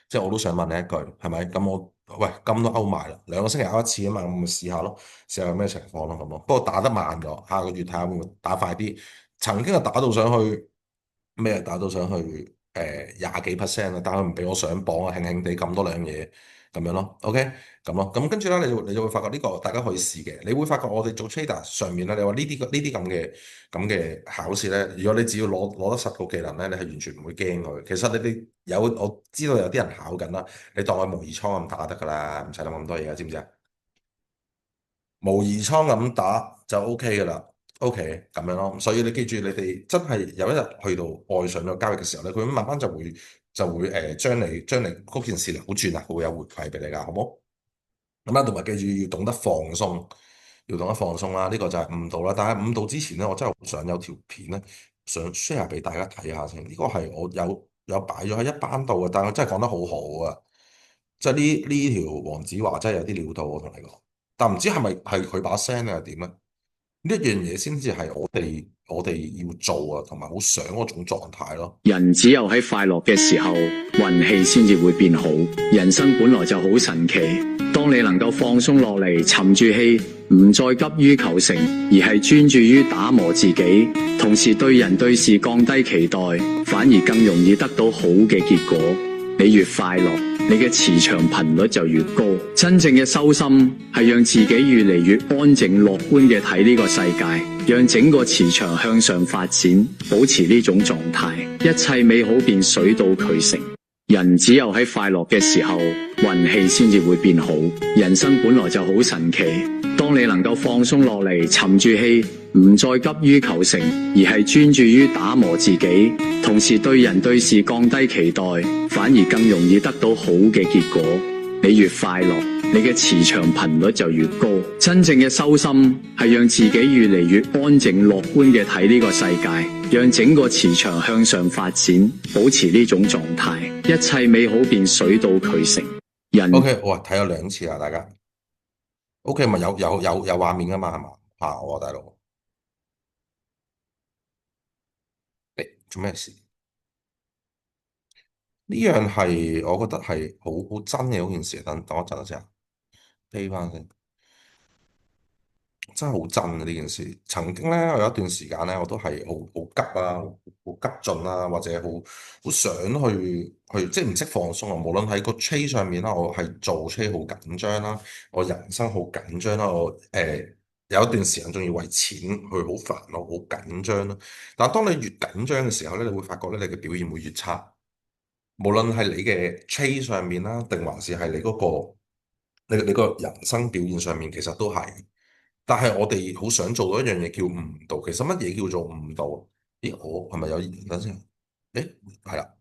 即係我都想問你一句，係咪？咁我喂金都勾埋啦，2個星期勾一次啊嘛，咁咪試下咯，試下有咩情況咯咁咯。不過打得慢咗，下個月睇下會唔會打快啲。曾經係打到上去咩？打到上去廿幾 percent 啊，但係佢唔俾我上榜啊，輕輕地撳多兩嘢。咁樣咯，OK，咁咯，咁跟住咧，你就會發覺呢個大家可以試嘅。你會發覺我哋做 trader 上面咧，你話呢啲咁嘅考試咧，如果你只要攞得實個技能咧，你係完全唔會驚佢。其實你哋我知道有啲人考緊啦，你當佢模擬倉咁打得㗎啦，唔使諗咁多嘢㗎，知唔知啊？模擬倉咁打就 OK 㗎啦，OK 咁樣咯。所以你記住，你哋真係有一日去到愛上咗交易嘅時候咧，佢慢慢就會將你嗰件事扭轉啊，會有回饋俾你㗎，好冇？咁啦，同埋記住要懂得放鬆，要懂得放鬆啦。呢個就係誤導啦。但係誤導之前咧，我真係好想有條片咧，想 share 俾大家睇下先。呢個係我有擺咗喺一班度嘅，但係我真係講得好好啊！即係呢條黃子華真係有啲料到，我同你講。但唔知係咪係佢把聲定係點咧？呢一樣嘢先至係我哋要做啊，同埋好想嗰種狀態咯。人只有喺快樂嘅時候，運氣先至會變好。人生本來就好神奇，當你能夠放鬆落嚟，沉住氣，唔再急於求成，而係專注於打磨自己，同時對人對事降低期待，反而更容易得到好嘅結果。你越快樂，你嘅磁場頻率就越高。真正嘅修心係讓自己越嚟越安靜樂觀嘅睇呢個世界，讓整個磁場向上發展，保持呢種狀態，一切美好便水到渠成。人只有喺快樂嘅時候，運氣先至會變好。人生本來就好神奇，當你能夠放鬆落嚟，沉住氣，唔再急於求成，而係專注於打磨自己，同時對人對事降低期待，反而更容易得到好嘅結果。你越快樂，你嘅磁場頻率就越高。真正嘅修心係讓自己越嚟越安靜樂觀嘅睇呢個世界，讓整個磁場向上發展，保持呢種狀態，一切美好便水到渠成。人 OK，哇，睇咗2次啦，大家 OK 咪有畫面噶嘛，係嘛？嚇我大佬，做咩事？呢樣係我覺得係好真嘅嗰件事。等我一陣先啊，飛翻先。真係好真啊！呢件事曾經咧，我有一段時間咧，我都係好急啊，好急進啦，或者好想去即係唔識放鬆啊。無論喺個 trade 上面啦，我係做 trade 好緊張啦，我人生好緊張啦，我有一段時間仲要為錢去好煩惱，好緊張啦。但係當你越緊張嘅時候咧，你會發覺咧，你嘅表現會越差。無論係你嘅 trade 上面啦，定還是係你嗰個你個人生表現上面，其實都係。但係我哋好想做到一樣嘢叫誤導。其實乜嘢叫做誤導？咦，我係咪有？等先。誒，係啦。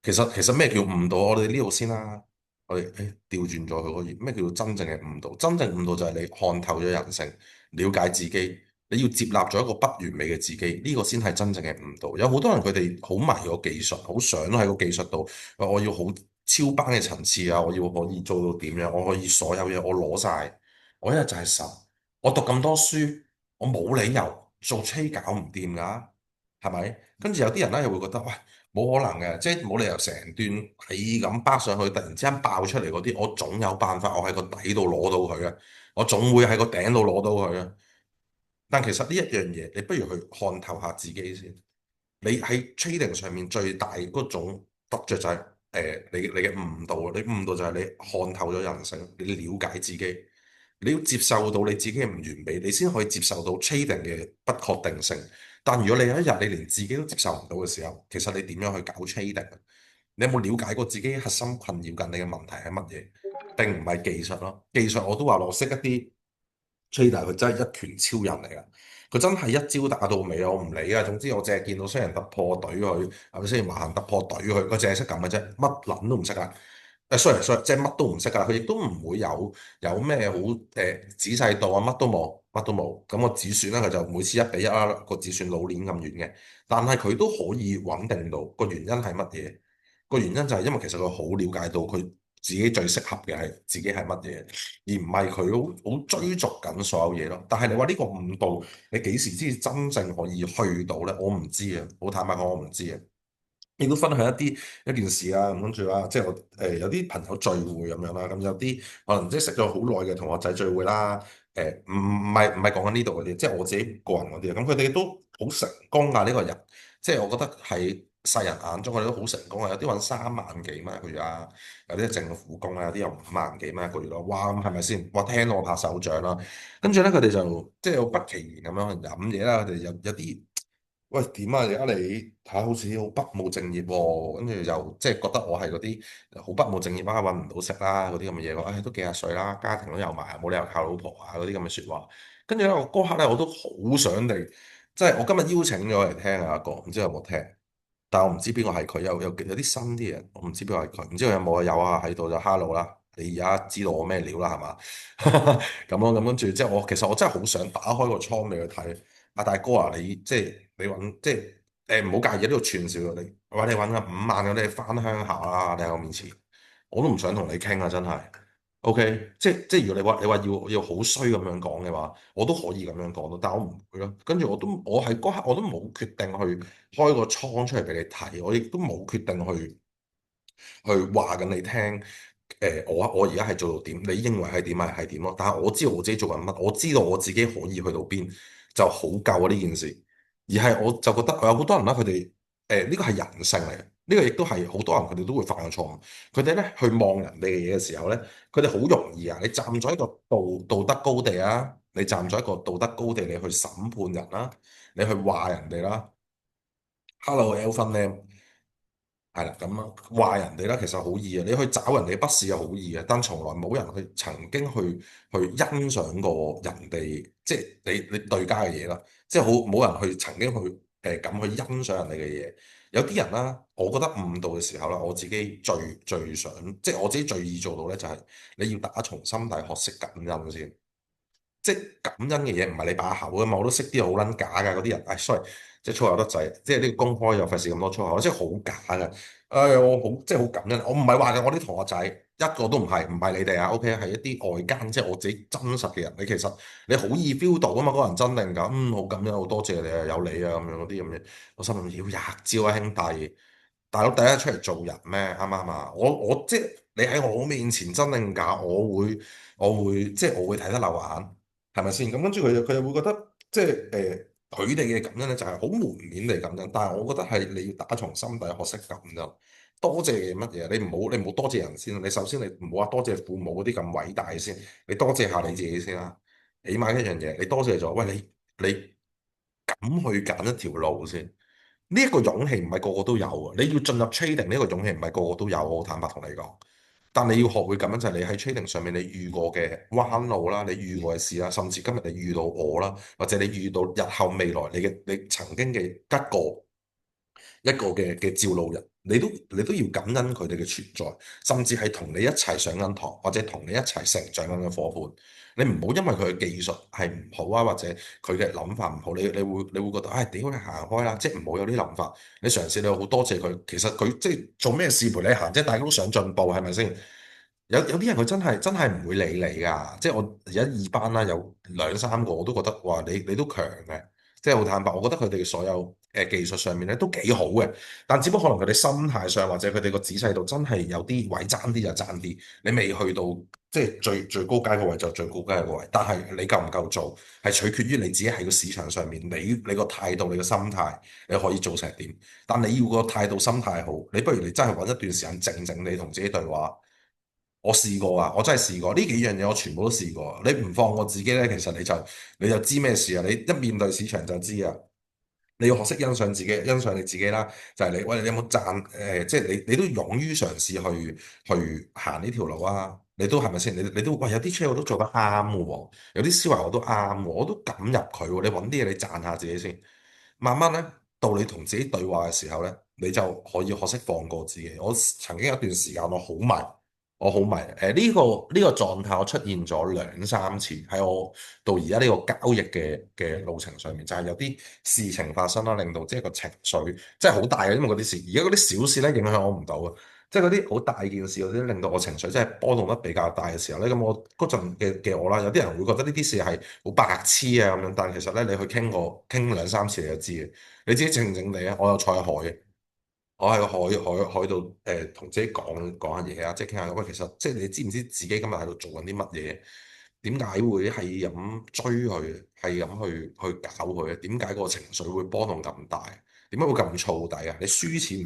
其實咩叫誤導？我哋呢度先啦。我哋調轉咗佢個頁。咩叫做真正嘅誤導？真正誤導就係你看透咗人性，了解自己，你要接納咗一個不完美嘅自己，呢個先係真正嘅誤導。有好多人佢哋好迷個技術，好想喺個技術度，我要好超班嘅層次啊！我要可以做到點樣？我可以所有嘢我攞晒。我一日就係神，我讀咁多書，我冇理由做 trade 搞唔掂㗎，係咪？跟住有啲人咧又會覺得，喂，冇可能嘅，即係冇理由成段係咁扒上去，突然之間爆出嚟嗰啲，我總有辦法，我喺個底度攞到佢啊，我總會喺個頂度攞到佢啊。但其實呢一樣嘢，你不如去看透下自己先。你喺 trading 上面最大嗰種得着就係你嘅誤導，你誤導就係你看透咗人性，你了解自己。你要接受到你自己嘅唔完美，你先可以接受到 trading 嘅不確定性。但如果你有一日你連自己都接受唔到嘅時候，其實你點樣去搞 trading？你有冇了解過自己核心困擾緊你嘅問題係乜嘢？並唔係技術咯，技術我都話我識一啲 trader，佢真係一拳超人嚟㗎。佢真係一招打到尾，我唔理啊。總之我淨係見到雖然突破懟佢，係咪先？橫行突破懟佢，佢淨係識咁嘅啫，乜撚都唔識啊！sorry，即係乜都唔識噶，佢亦都唔會有咩好仔細度啊，乜都冇，乜都冇。咁個止損咧，佢就每次1比1啦，個止損老鏈咁遠嘅。但係佢都可以穩定到，個原因係乜嘢？個原因就係因為其實佢好了解到佢自己最適合嘅係自己係乜嘢，而唔係佢好追逐緊所有嘢咯。但係你話呢個誤導，你幾時先至真正可以去到咧？我唔知啊，好坦白講，我唔知啊。亦都分享一件事啊，跟住啦，即係我有啲朋友聚會咁樣啦，咁有啲可能即係識咗好耐嘅同學仔聚會啦，唔係講緊呢度嗰啲，即係我自己個人嗰啲啊，咁佢哋都好成功啊呢個人，即係我覺得係世人眼中佢哋都好成功啊，有啲揾3萬幾蚊一個月啊，有啲係政府工啊，有啲有5萬幾蚊一個月咯。哇，咁係咪先？哇，聽到我拍手掌啦。跟住咧，佢哋就即係好不其然咁樣去飲嘢啦。佢哋有啲喂點啊？而家你睇下好似好不務正業喎，跟住又即係覺得我係嗰啲好不務正業啊，揾唔到食啦嗰啲咁嘅嘢。誒都幾廿歲啦，家庭都有埋，冇理由靠老婆啊嗰啲咁嘅説話。跟住咧，我嗰刻咧我都好想地，即係我今日邀請咗嚟聽下一個，唔知有冇聽？但我唔知邊個係佢，有啲新啲人，我唔知邊個係佢，唔知佢有冇啊？有啊，喺度就 hello 啦，你而家知道我咩料啦係嘛？咁咯，咁跟住即係其實我真係好想打開個倉俾佢睇，阿大哥啊，你即係你揾即係唔好介意呢度串少咗你，我話你揾個5萬嗰啲翻鄉下啦，你喺我面前，我都唔想同你傾啊，真係。OK，即係如果你話要好衰咁樣講嘅話，我都可以咁樣講咯，但係我唔會咯。跟住我喺嗰刻我都冇決定去開個倉出嚟俾你睇，我亦都冇決定去話緊你聽。我而家係做到點，你認為係點係點咯。但係我知道我自己做緊乜，我知道我自己可以去到邊就好夠啊呢件事。而係我就覺得有好多人啦，佢哋呢個係人性嚟嘅，呢個亦都係好多人佢哋都會犯嘅錯誤。佢哋咧去望人哋嘅嘢嘅時候咧，佢哋好容易啊！你站咗一個道德高地啊，你站咗一個道德高地，你去審判人啦，你去話人哋啦。Hello，Alvin。係啦，咁啊話人哋啦，其實好易啊，你去找人哋不是又好易嘅，但從來冇人去曾經去欣賞過人哋，即係你對家嘅嘢啦，即係好冇人去曾經去咁去欣賞人哋嘅嘢。有啲人啦，我覺得誤導嘅時候啦，我自己最想，即係我自己最易做到咧，就係你要打從心底學識感恩先。即係感恩嘅嘢唔係你把口啊嘛，我都識啲好撚假㗎嗰啲人，唉，sorry，即係粗口得滯，即係呢個公開又費事咁多粗口，即係好假㗎。唉，我好即係好感恩，我唔係話嘅，我啲同學仔一個都唔係你哋啊，OK，係一啲外間，即係我自己真實嘅人。你其實你好易 feel 到啊嘛，嗰個人真定假，好感恩，好多謝你啊，有你啊咁樣嗰啲咁嘅，我心諗要吔招啊兄弟，大佬第一出嚟做人咩？啱唔啱啊？我即係你喺我面前真定假，我會即係我會睇得漏眼。係咪先？咁跟住佢又會覺得，即係佢哋嘅感恩咧就係好門面嚟感恩，但係我覺得係你要打從心底學識感恩，多謝嘅乜嘢？你唔好多謝人先，你首先你唔好話多謝父母嗰啲咁偉大先，你多謝下你自己先啦。起碼一樣嘢，你多謝咗，喂你敢去揀一條路先，呢一個勇氣唔係個個都有啊！你要進入 trading 呢個勇氣唔係個個都有，我好坦白同你講。但你要學會咁樣，就係你喺 trading 上面你遇過嘅彎路啦，你遇過嘅事啦，甚至今日你遇到我啦，或者你遇到日後未來你曾經嘅一個嘅照路人，你都要感恩佢哋嘅存在，甚至係同你一齊上緊堂，或者同你一齊成長緊嘅伙伴。你唔好因為佢嘅技術係唔好啊，或者佢嘅諗法唔好，你會覺得唉，屌你行開啦，即係唔好有啲諗法。你嘗試你好多謝佢，其實佢即係做咩事陪你行，即係大家都想進步，係咪先？有啲人佢真係唔會理你㗎，即係我而家二班啦，有2、3個我都覺得哇，你都強嘅，即係好坦白，我覺得佢哋嘅所有技術上面咧都幾好嘅，但只不過可能佢哋心態上或者佢哋個仔細度真係有啲位爭啲就爭啲，你未去到即係最高階個位就最高階個位，但係你夠唔夠做係取決於你自己喺個市場上面，你個態度、你個心態，你可以做成點？但你要個態度、心態好，你不如你真係揾一段時間靜靜地同自己對話。我試過啊，我真係試過呢幾樣嘢，我全部都試過。你唔放過自己咧，其實你就知咩事啊！你一面對市場就知啊。你要學識欣賞自己，欣賞你自己啦。就係你，喂，你有冇讚？即係你都勇於嘗試去行呢條路啊！你都係咪先？你都喂有啲車我都做得啱嘅喎，有啲思維我都啱喎，我都敢入佢喎。你揾啲嘢你讚下自己先，慢慢咧到你同自己對話嘅時候咧，你就可以學識放過自己。我曾經有一段時間我好迷呢個狀態，我出現咗2、3次喺我到而家呢個交易嘅路程上面，就係有啲事情發生啦，令到即係個情緒即係好大嘅，因為嗰啲事，而家嗰啲小事咧影響我唔到啊，即係嗰啲好大件事嗰啲令到我情緒真係波動得比較大嘅時候咧，咁我嗰陣嘅我啦，有啲人會覺得呢啲事係好白痴啊咁樣，但係其實咧你去傾2、3次你就知嘅，你自己靜靜地啊，我有坐喺海嘅。我喺個海度同自己講下嘢啊，即係傾下喂，其實即係你知唔知自己今日喺度做緊啲乜嘢？點解會係咁追佢，係咁去搞佢？點解個情緒會波動咁大？點解會咁燥底啊？你輸錢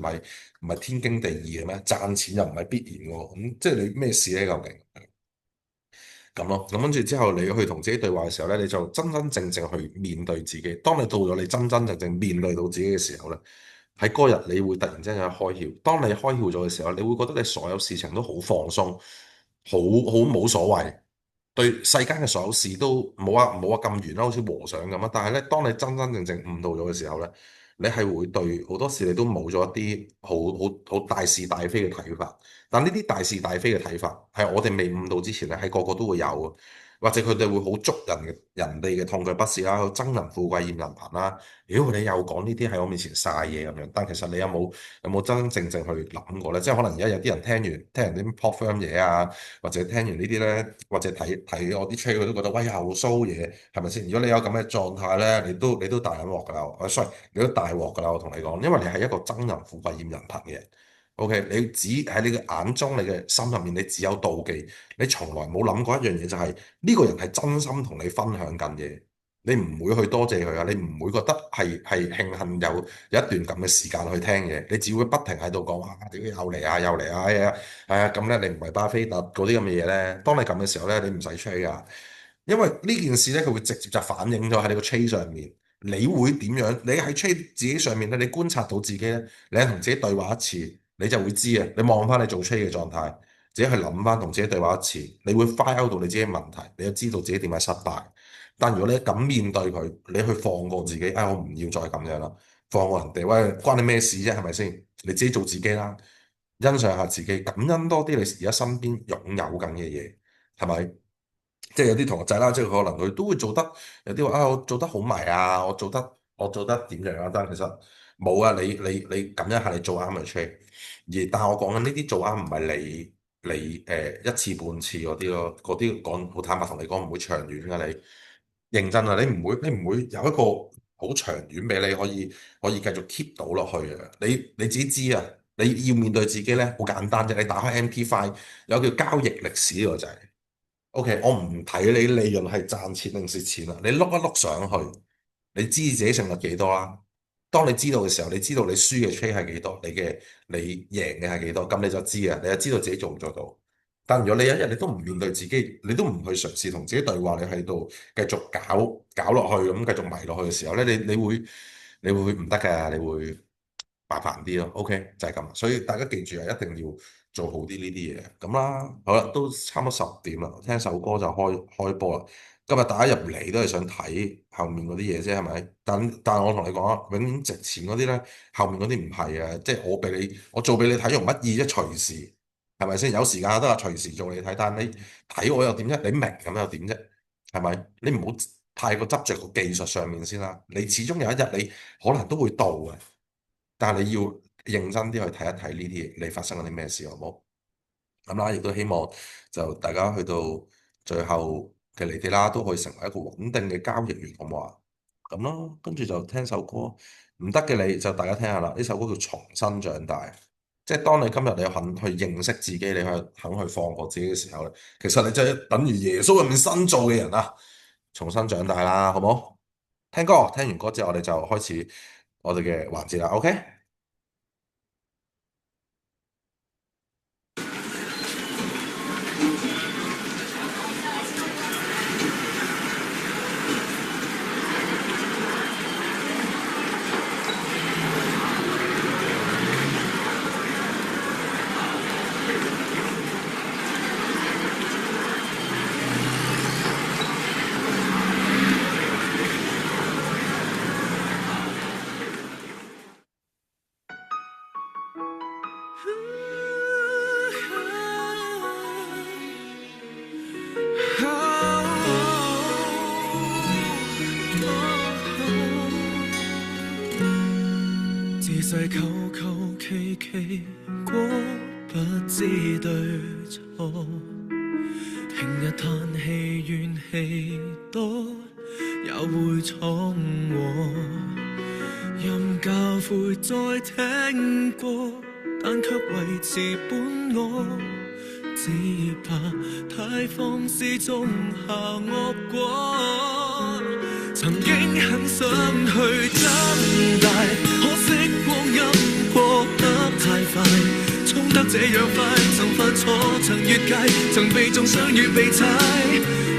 唔係天經地義嘅咩？賺錢又唔係必然嘅喎，咁即係你咩事咧？究竟咁咯？咁跟住之後，你去同自己對話嘅時候咧，你就真真正正去面對自己。當你到咗你真真正正面對到自己嘅時候咧，喺嗰日你會突然之間有開竅。當你開竅咗嘅時候，你會覺得你所有事情都好放鬆，好冇所謂。對世間嘅所有事都冇話咁遠啦，好似和尚咁啊！但係咧，當你真真正正悟到咗嘅時候咧，你係會對好多事你都冇咗一啲好大是大非嘅睇法。但呢啲大是大非嘅睇法係我哋未悟到之前咧，係個個都會有嘅，或者佢哋會好捉人哋嘅痛腳不是啦，憎人富貴厭人貧啦。妖你又講呢啲喺我面前晒嘢咁樣，但其實你有冇真真正正去諗過咧？即係可能而家有啲人聽人啲 pop firm 嘢啊，或者聽完呢啲咧，或者睇我啲 trade 佢都覺得喂又騷嘢，係咪先？如果你有咁嘅狀態咧，你都大撚鑊㗎啦，sorry，你都大鑊㗎啦，我同你講，因為你係一個憎人富貴厭人貧嘅人。OK，你只喺你嘅眼中，你嘅心入面，你只有妒忌，你從來冇諗過一樣嘢，就係呢個人係真心同你分享緊嘢，你唔會去多謝佢啊，你唔會覺得係慶幸有一段咁嘅時間去聽嘢，你只會不停喺度講啊，屌又嚟啊，又嚟啊，係啊，咁咧你唔係巴菲特嗰啲咁嘅嘢咧，當你咁嘅時候咧，你唔使吹噶，因為呢件事咧，佢會直接就反映咗喺你個 trade 上面，你會點樣？你喺 trade 自己上面咧，你觀察到自己咧，你係同自己對話一次。你就會知啊！你望翻你做 trade 嘅狀態，自己去諗翻同自己對話一次，你會 find out 到你自己嘅問題，你就知道自己點解失敗。但如果你敢面對佢，你去放過自己，我唔要再咁樣啦，放過人哋，喂，關你咩事啫？係咪先？你自己做自己啦，欣賞下自己，感恩多啲你而家身邊擁有緊嘅嘢，係咪？即係有啲同學仔啦，即係可能佢都會做得有啲話我做得好迷啊，我做得點樣啊？但係其實冇啊，你感恩下你做啱嘅 trade，但係我講緊呢啲做啱唔係你一次半次嗰啲咯，嗰啲講好坦白同你講唔會長遠㗎，你認真啊，你唔會有一個好長遠俾你可以繼續 keep 到落去啊！你自己知啊，你要面對自己咧，好簡單啫，你打開 MP5 有叫交易歷史呢個就係。O.K. 我唔睇你利潤係賺錢定蝕錢啦，你碌一碌上去，你知自己勝率幾多啦。當你知道嘅時候，你知道你輸嘅 trade 係幾多，你贏嘅係幾多，咁你就知啊，你就知道自己做唔做到。但如果你一日你都唔面對自己，你都唔去嘗試同自己對話，你喺度繼續搞落去咁，繼續迷落去嘅時候咧，你會唔得㗎，你會麻煩啲咯。OK，就係咁，所以大家記住啊，一定要做好啲呢啲嘢咁啦。好啦，都差唔多10點啦，聽首歌就開波啦。今日大家入嚟都係想睇後面嗰啲嘢啫，係咪？但係我同你講啊，永遠值錢嗰啲咧，後面嗰啲唔係啊，即係我做俾你睇用乜意啫？隨時係咪先？有時間都係隨時做你睇，但係你睇我又點啫？你明咁又點啫？係咪？你唔好太過執着個技術上面先啦。你始終有一日你可能都會到嘅。但係你要認真啲去睇一睇呢啲嘢，你發生咗啲咩事好冇？咁啦，亦都希望就大家去到最後嘅你哋啦，都可以成為一個穩定嘅交易員，好唔好啊？咁咯，跟住就聽首歌，唔得嘅你就大家聽下啦。呢首歌叫《重新長大》，即係當你今日你肯去認識自己，你肯去放過自己嘅時候咧，其實你就係等於耶穌入面新造嘅人啊！重新長大啦，好冇？聽歌，聽完歌之後，我哋就開始我哋嘅環節啦。OK？自細求求其其過，不知對錯。平日嘆氣怨氣多，也會闖禍。任教誨再聽過，但卻維持本我。只怕太放肆種下惡果。曾經很想去長大，可惜光陰過得太快，衝得這樣快，曾犯錯，曾越界，曾被中傷與被踩，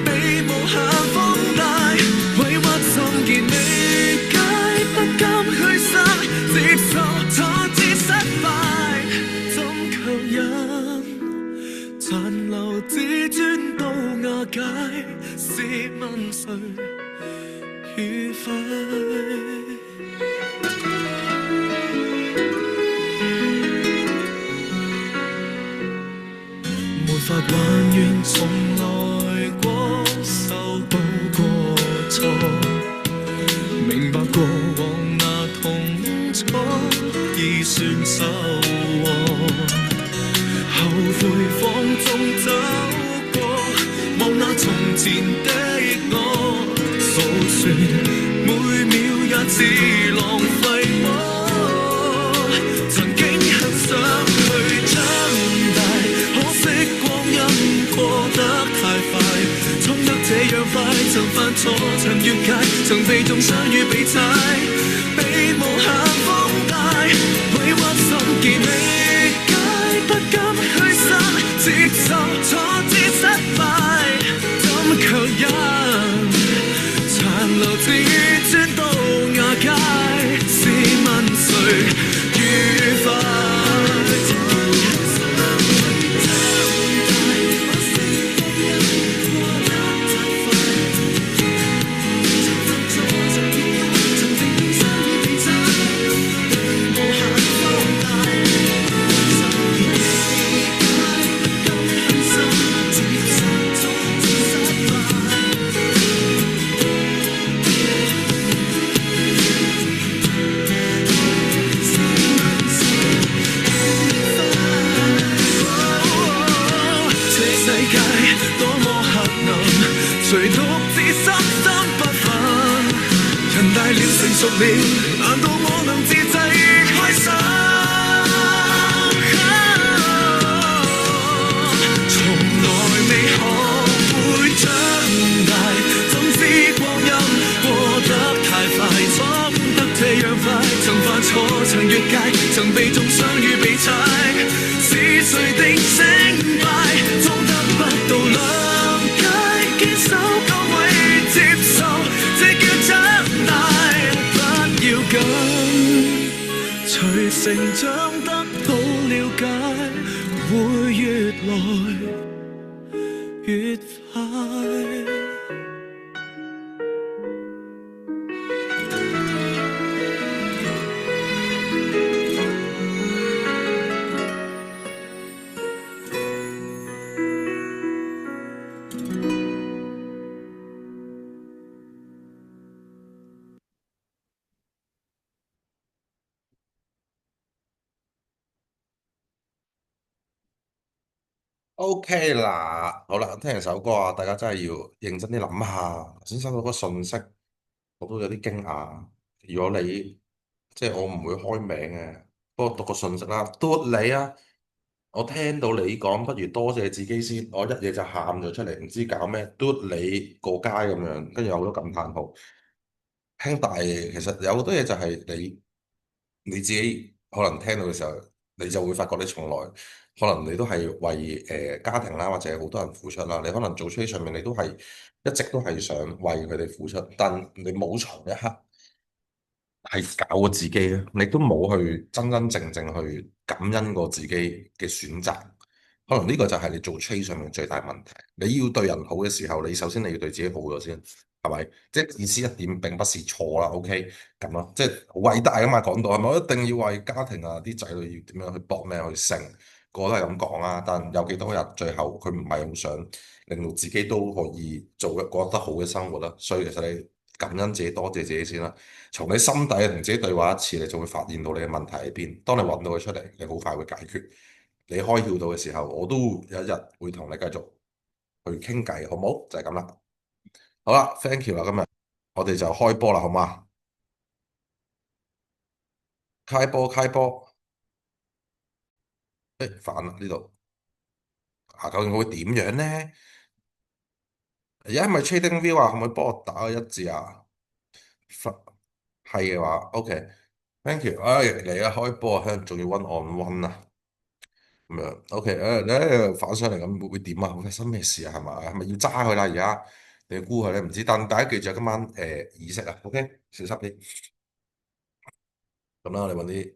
被無限放大，委屈心結未解，不甘虛生，接受挫折失敗，怎強忍，殘留自尊到瓦解，試問誰愉快？沒法還原從來過，修補過錯，明白過往那痛楚已算收穫，後悔放縱走過，望那從前的我，數算每秒也似浪費麼？曾經很想去長大，可惜光陰過得太快，衝得這樣快，曾犯錯，曾越界，曾被中傷與被踩，被無限放大，委屈心結未解，不甘虛生，接受挫折失敗，怎強忍，殘留自尊到瓦解，試問誰愉快？誰獨自深深不忿？人大了成熟了，難道我能自制開心？從來未學會長大，怎知光陰過得太快，闖得這樣快，曾犯錯，曾越界，曾被中傷與被踩，是誰的勝敗，裝得不到兩堅守崗位，接受這叫長大，不要緊，隨成長得到了解，會越來越快。OK 啦，好啦，聽完首歌啊，大家真係要認真啲諗下。頭先收到個信息，我都有啲驚訝。如果你即係我唔會開名嘅，不過讀個信息啦，嘟你啊！我聽到你講，不如多謝自己先，我一嘢就喊咗出嚟，唔知搞咩，嘟你過街咁樣，跟住有好多感嘆號。兄弟，其實有好多嘢就係你自己可能聽到嘅時候，你就會發覺你從來可能你都係為家庭啦，或者好多人付出啦。你可能做出喺上面，你都係一直都係想為佢哋付出，但你冇從一刻係搞過自己咧，你都冇去真真正正去感恩過自己嘅選擇。可能呢個就係你做 trade 上面最大問題。你要對人好嘅時候，你首先你要對自己好咗先，係咪？即係意思一點並不是錯啦，OK 咁咯，即係好偉大啊嘛，講到係咪？我一定要為家庭啊啲仔女要點樣去搏命去成，個個都係咁講啊。但有幾多日最後佢唔係咁想令到自己都可以做一過得好嘅生活啦。所以其實你感恩自己，多謝自己先啦。從你心底同自己對話一次，你就會發現到你嘅問題喺邊。當你揾到佢出嚟，你好快會解決。你開竅到嘅時候，我都有一日會同你繼續去傾偈，好唔好？就係咁啦。好啦，thank you 啦，今日我哋就開波啦，好嗎？開波，誒，煩啦呢度。究竟會點樣咧？而家係咪 Trading View 啊？可唔可以幫我打個一字啊？係嘅話，OK，thank you。哎，嚟啊，開波啊，仲要 one on one 啊，咁樣，OK，反上嚟咁會點啊？會發生咩事啊？係嘛？係咪要揸佢啦？而家你要沽佢咧？唔知，但大家記住今晚議息啊，OK，小心啲。咁啦，我哋揾啲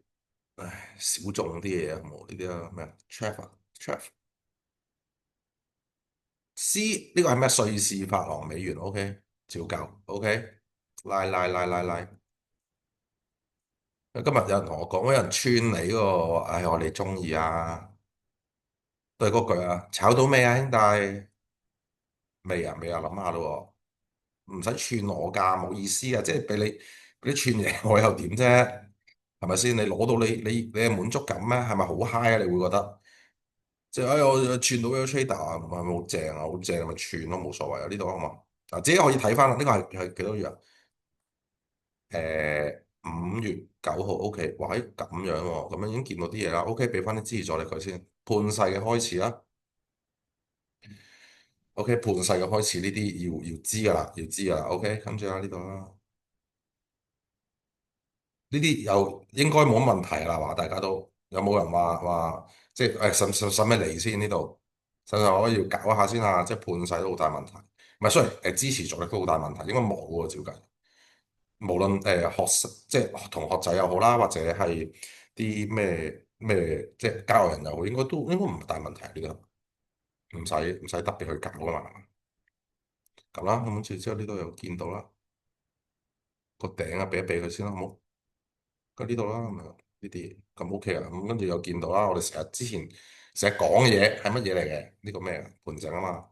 小眾啲嘢啊，冇呢啲啊咩啊？Trevor，C 呢個係咩？瑞士法郎美元，OK，照舊，OK，拉。今日有人同我講，有人串你喎，唉，我哋中意啊，都係嗰句啊，炒到未啊，兄弟？未啊，諗下咯喎，唔使串我㗎，冇意思啊，即係俾你串嘢，我又點啫？係咪先？你攞到你係滿足感咩？係咪好 high 啊？你會覺得即係我串到有 trader 啊，唔係咪好正啊？好正咪串咯，冇所謂啊，呢度好嘛？嗱，自己可以睇翻啦，呢個係幾多月啊？5月9號，OK，哇，咁樣喎，咁樣已經見到啲嘢啦，OK，俾翻啲支持助力佢先，判勢嘅開始啦，OK，判勢嘅開始呢啲要知噶啦，要知噶啦，OK，跟住啦呢度啦，呢啲又應該冇乜問題啦，話大家都有冇人話即係使咩嚟先呢度，使唔使我要搞一下先啊？即係判勢都好大問題，唔係雖然支持助力都好大問題，應該冇喎，照計。無論學生即係同學仔又好啦，或者係啲咩即係交流人又好，應該唔係大問題呢個，唔使特別去搞噶嘛。咁啦，咁跟住之後呢度又見到啦，個頂啊，俾一俾佢先啦，好冇？跟呢度啦，咁樣呢啲咁 OK 啊，咁跟住又見到啦，我哋之前成日講嘅嘢係乜嘢嚟嘅？呢個咩啊？盤整啊嘛。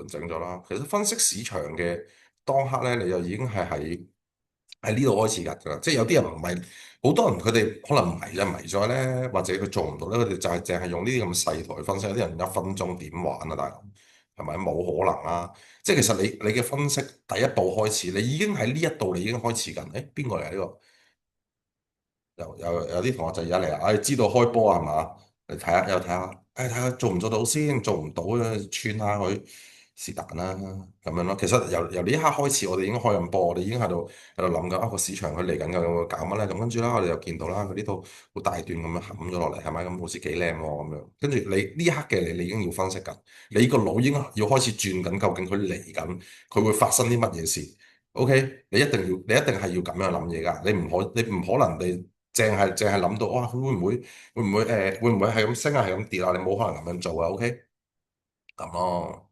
整咗啦。其實分析市場嘅當刻咧，你就已經係喺呢度開始㗎啦。即係有啲人唔係，好多人佢哋可能迷咗咧，或者佢做唔到咧，佢哋就係淨係用呢啲咁細台去分析。有啲人1分鐘點玩啊，大佬係咪？冇可能啊！即係其實你嘅分析第一步開始，你已經喺呢一度，你已經開始緊。誒，邊個嚟啊？呢個有啲同學就而家嚟啊！哎，知道開波啊，係嘛？嚟睇下，又睇下，睇下做唔做到先，做唔到咧，穿下佢是但啦，咁樣咯。其實由呢一刻開始，我哋已經開緊波，我哋已經喺度諗緊啊個市場佢嚟緊究竟會搞乜咧？咁跟住啦，我哋又見到啦，佢呢度好大段咁樣冚咗落嚟，係咪咁好似幾靚喎咁樣？跟住你呢一刻嘅你已經要分析緊，你個腦已經要開始轉緊，究竟佢嚟緊，佢會發生啲乜嘢事？OK，你一定係要咁樣諗嘢㗎，你唔可能淨係諗到哇，佢會唔會係咁升啊，係咁跌啊？你冇可能咁樣做啊，OK？咁咯，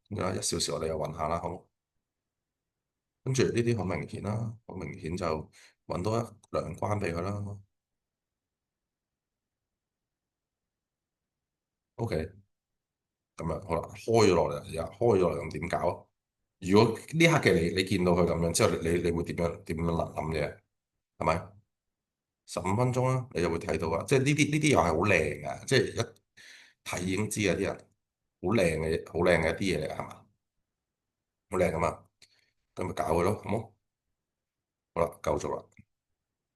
咁啊1小時我哋又揾下啦，好，跟住呢啲好明顯啦，好明顯就揾多一兩關俾佢啦，OK？咁樣好啦，開咗落嚟，而家開咗落嚟咁點搞啊？如果呢刻嘅你見到佢咁樣之後，你會點樣諗嘢？係咪15分鐘啦？你就會睇到啊，即係呢啲又係好靚噶，即係一睇已經知啊啲人好靚嘅一啲嘢嚟，係嘛？好靚噶嘛？咁咪搞佢咯，好冇？好啦，夠咗啦，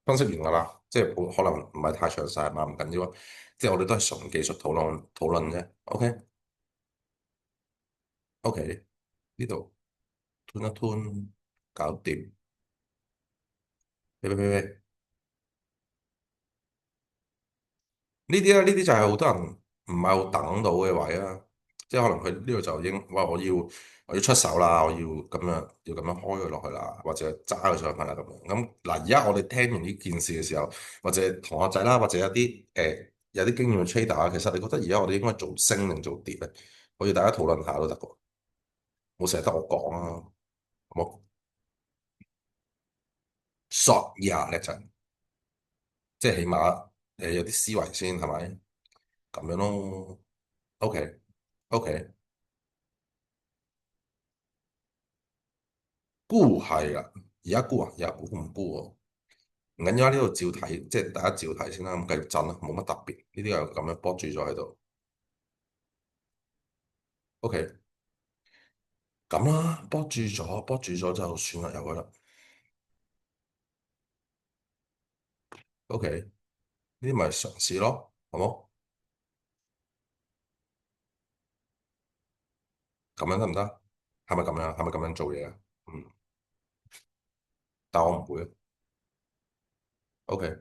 分析完噶啦，即係可能唔係太詳細嘛，唔緊要啊，即係我哋都係純技術討論啫。OK，呢度吞一吞，搞掂，呸，呢啲咧，呢啲就係好多人唔係好等到嘅位啊，即係可能佢呢度就已經哇，我要出手啦，我要咁樣開佢落去啦，或者揸佢上去啦咁樣。咁嗱，而家我哋聽完呢件事嘅時候，或者同學仔啦，或者有啲經驗嘅 trader 啊，其實你覺得而家我哋應該做升定做跌咧？可以大家討論下都得㗎，冇成日得我講啊，好冇索呀叻仔，即係起碼有啲思維先係咪？咁樣咯，OK OK。沽係啦，而家沽啊，而家沽唔沽喎？唔緊要啊，呢度照睇，即係大家照睇先啦。咁繼續震啦，冇乜特別。呢啲又咁樣波住咗喺度。OK，咁啦，波住咗就算啦，由佢啦。OK，呢啲咪嘗試咯，好冇？咁樣得唔得？係咪咁樣？係咪咁樣做嘢啊？嗯，但我唔會啊。OK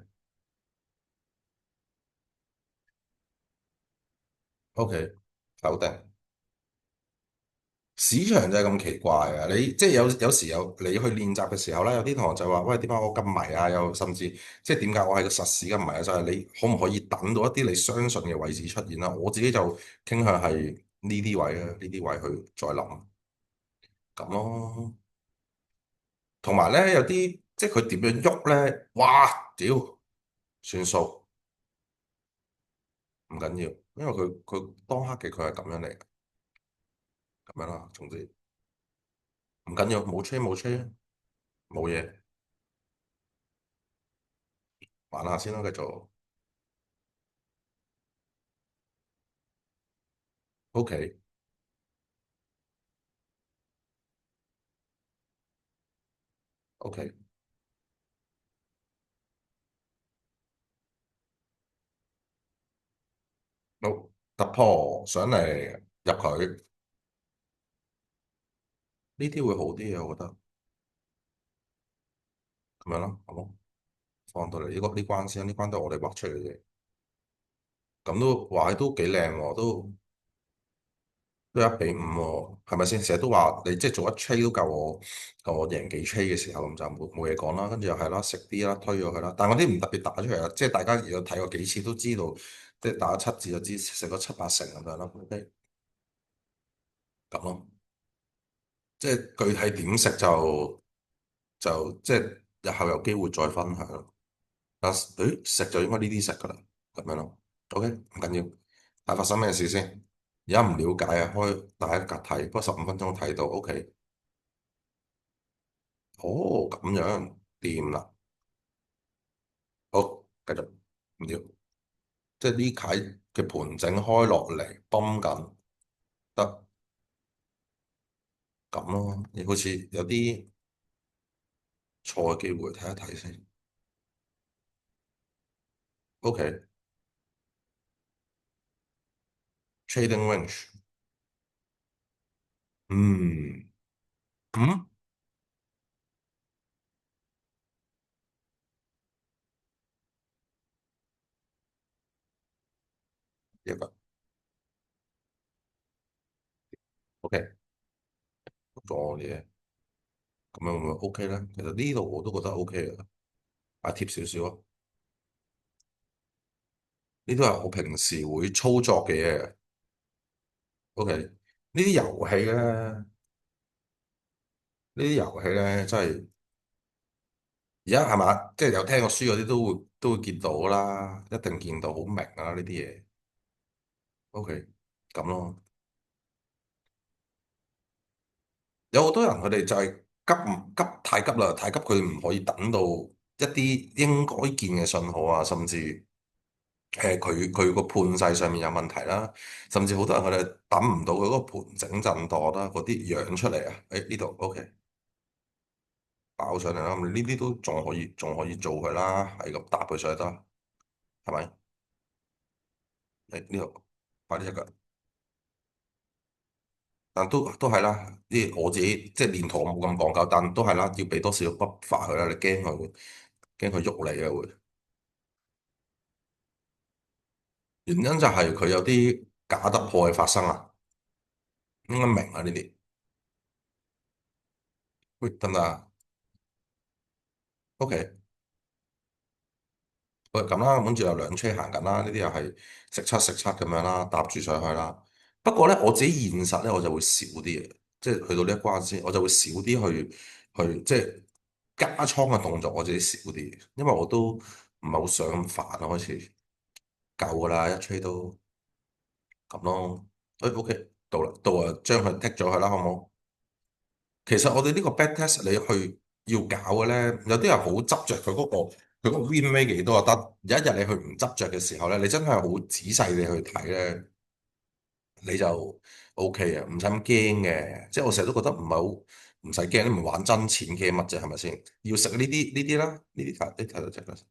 OK，否定。市場就係咁奇怪啊！你即係有時有你去練習嘅時候咧，有啲同學就話：喂，點解我咁迷啊？又甚至即係點解我係個實時咁迷啊？就係你可唔可以等到一啲你相信嘅位置出現啦？我自己就傾向係呢啲位啊，呢啲位去再諗咁咯。同埋咧，有啲即係佢點樣喐咧？哇！屌，算數唔緊要，因為佢當刻嘅佢係咁樣嚟，咁樣啦。總之唔緊要，冇吹冇吹，冇嘢，玩下先啦，繼續。OK OK，好突破上嚟入佢呢啲會好啲嘅，我覺得咁樣咯，好冇放到嚟呢關先，呢關都係我哋畫出嚟嘅嘢，咁都話都幾靚喎，都1比5喎，係咪先？成日都話你即係做一 trade 都夠我贏幾 trade 嘅時候，咁就冇嘢講啦。跟住又係啦，食啲啦，推咗佢啦。但係我啲唔特別打出嚟啦，即係大家如果睇過幾次都知道，即係打咗7字就知食咗7、8成咁樣啦。咁咯，即係具體點食就即係日後有機會再分享咯。但誒食就應該呢啲食噶啦，咁樣咯。OK，唔緊要。但發生咩事先？而家唔了解啊，開大一格睇，不過15分鐘睇到。OK。哦，咁樣掂啦。好，繼續唔要，即係呢啟嘅盤整開落嚟，崩緊得咁咯。你好似有啲錯嘅機會，睇一睇先。OK，trading range，嗯嗯，一個 OK，做我嘢，咁樣會唔會 OK 咧？其實呢度我都覺得 OK 啊，擺貼少少啊。呢都係我平時會操作嘅嘢。OK，呢啲遊戲咧，呢啲遊戲咧真係。而家係嘛？即係有聽過書嗰啲都會見到啦，一定見到，好明啊呢啲嘢。OK，咁咯。有好多人佢哋就係急唔急太急啦，太急佢唔可以等到一啲應該見嘅信號啊，甚至佢個判勢上面有問題啦，甚至好多人佢哋等唔到佢嗰個盤整震盪啦，嗰啲樣出嚟啊。誒呢度 OK 爆上嚟啦，咁呢啲都仲可以做佢啦，係咁搭佢上去得，係咪？誒呢度快啲一腳。但都係啦，啲我自己即係練圖我冇咁講究，但都係啦，要俾多少個 buffer 佢啦，你驚佢喐你啊會。原因就係佢有啲假突破嘅發生啊，應該明啊呢啲。喂，得唔得啊？OK，喂咁啦，跟住有兩車行緊啦，呢啲又係食七咁樣啦，搭住上去啦。不過咧，我自己現實咧，我就會少啲嘅，即係去到呢一關先，我就會少啲去即係加倉嘅動作，我自己少啲，因為我都唔係好想咁煩啊，開始。夠噶啦，一吹都咁咯。OK，到啊，將佢剔咗佢啦，好唔好？其實我哋呢個 back test 你去要搞嘅咧，有啲人好執着佢嗰個 win rate 幾多啊得。有一日你去唔執着嘅時候咧，你真係好仔細地去睇咧，你就 OK 啊，唔使咁驚嘅。即係我成日都覺得唔係好唔使驚，你唔玩真錢嘅乜啫，係咪先？要食呢啲啦，呢啲睇到啫。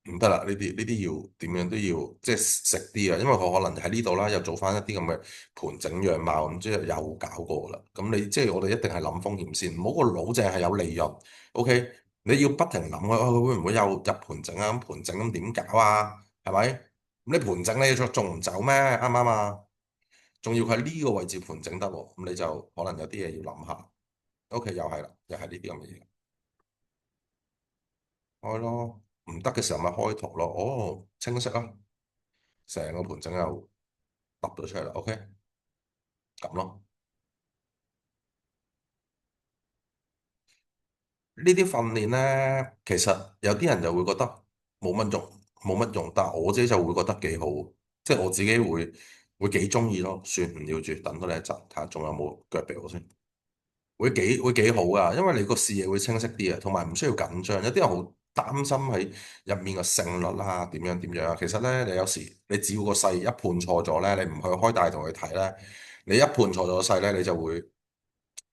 唔得啦，呢啲要點樣都要即係食啲啊，因為佢可能喺呢度啦，又做翻一啲咁嘅盤整樣貌，咁即係又搞過啦。咁你即係我哋一定係諗風險先，唔好個腦淨係有利潤。OK，你要不停諗啊，佢會唔會又入盤整啊？咁盤整咁點搞啊？係咪？咁你盤整你仲唔走咩？啱唔啱啊？仲要喺呢個位置盤整得喎，咁你就可能有啲嘢要諗下。OK，又係啦，又係呢啲咁嘅嘢。開咯，唔得嘅時候咪開圖咯。哦，清晰啦，成個盤整又揼到出嚟啦。OK，咁咯。呢啲訓練咧，其實有啲人就會覺得冇乜用，冇乜用，但係我自己就會覺得幾好，即係我自己會幾中意咯。算唔要住，等多你一陣，睇下仲有冇腳俾我先。會幾好噶，因為你個視野會清晰啲啊，同埋唔需要緊張。有啲人好擔心喺入面個勝率啦，點樣點樣啊。其實咧，你有時你只要個勢一判錯咗咧，你唔去開大同去睇咧，你一判錯咗個勢咧，你就會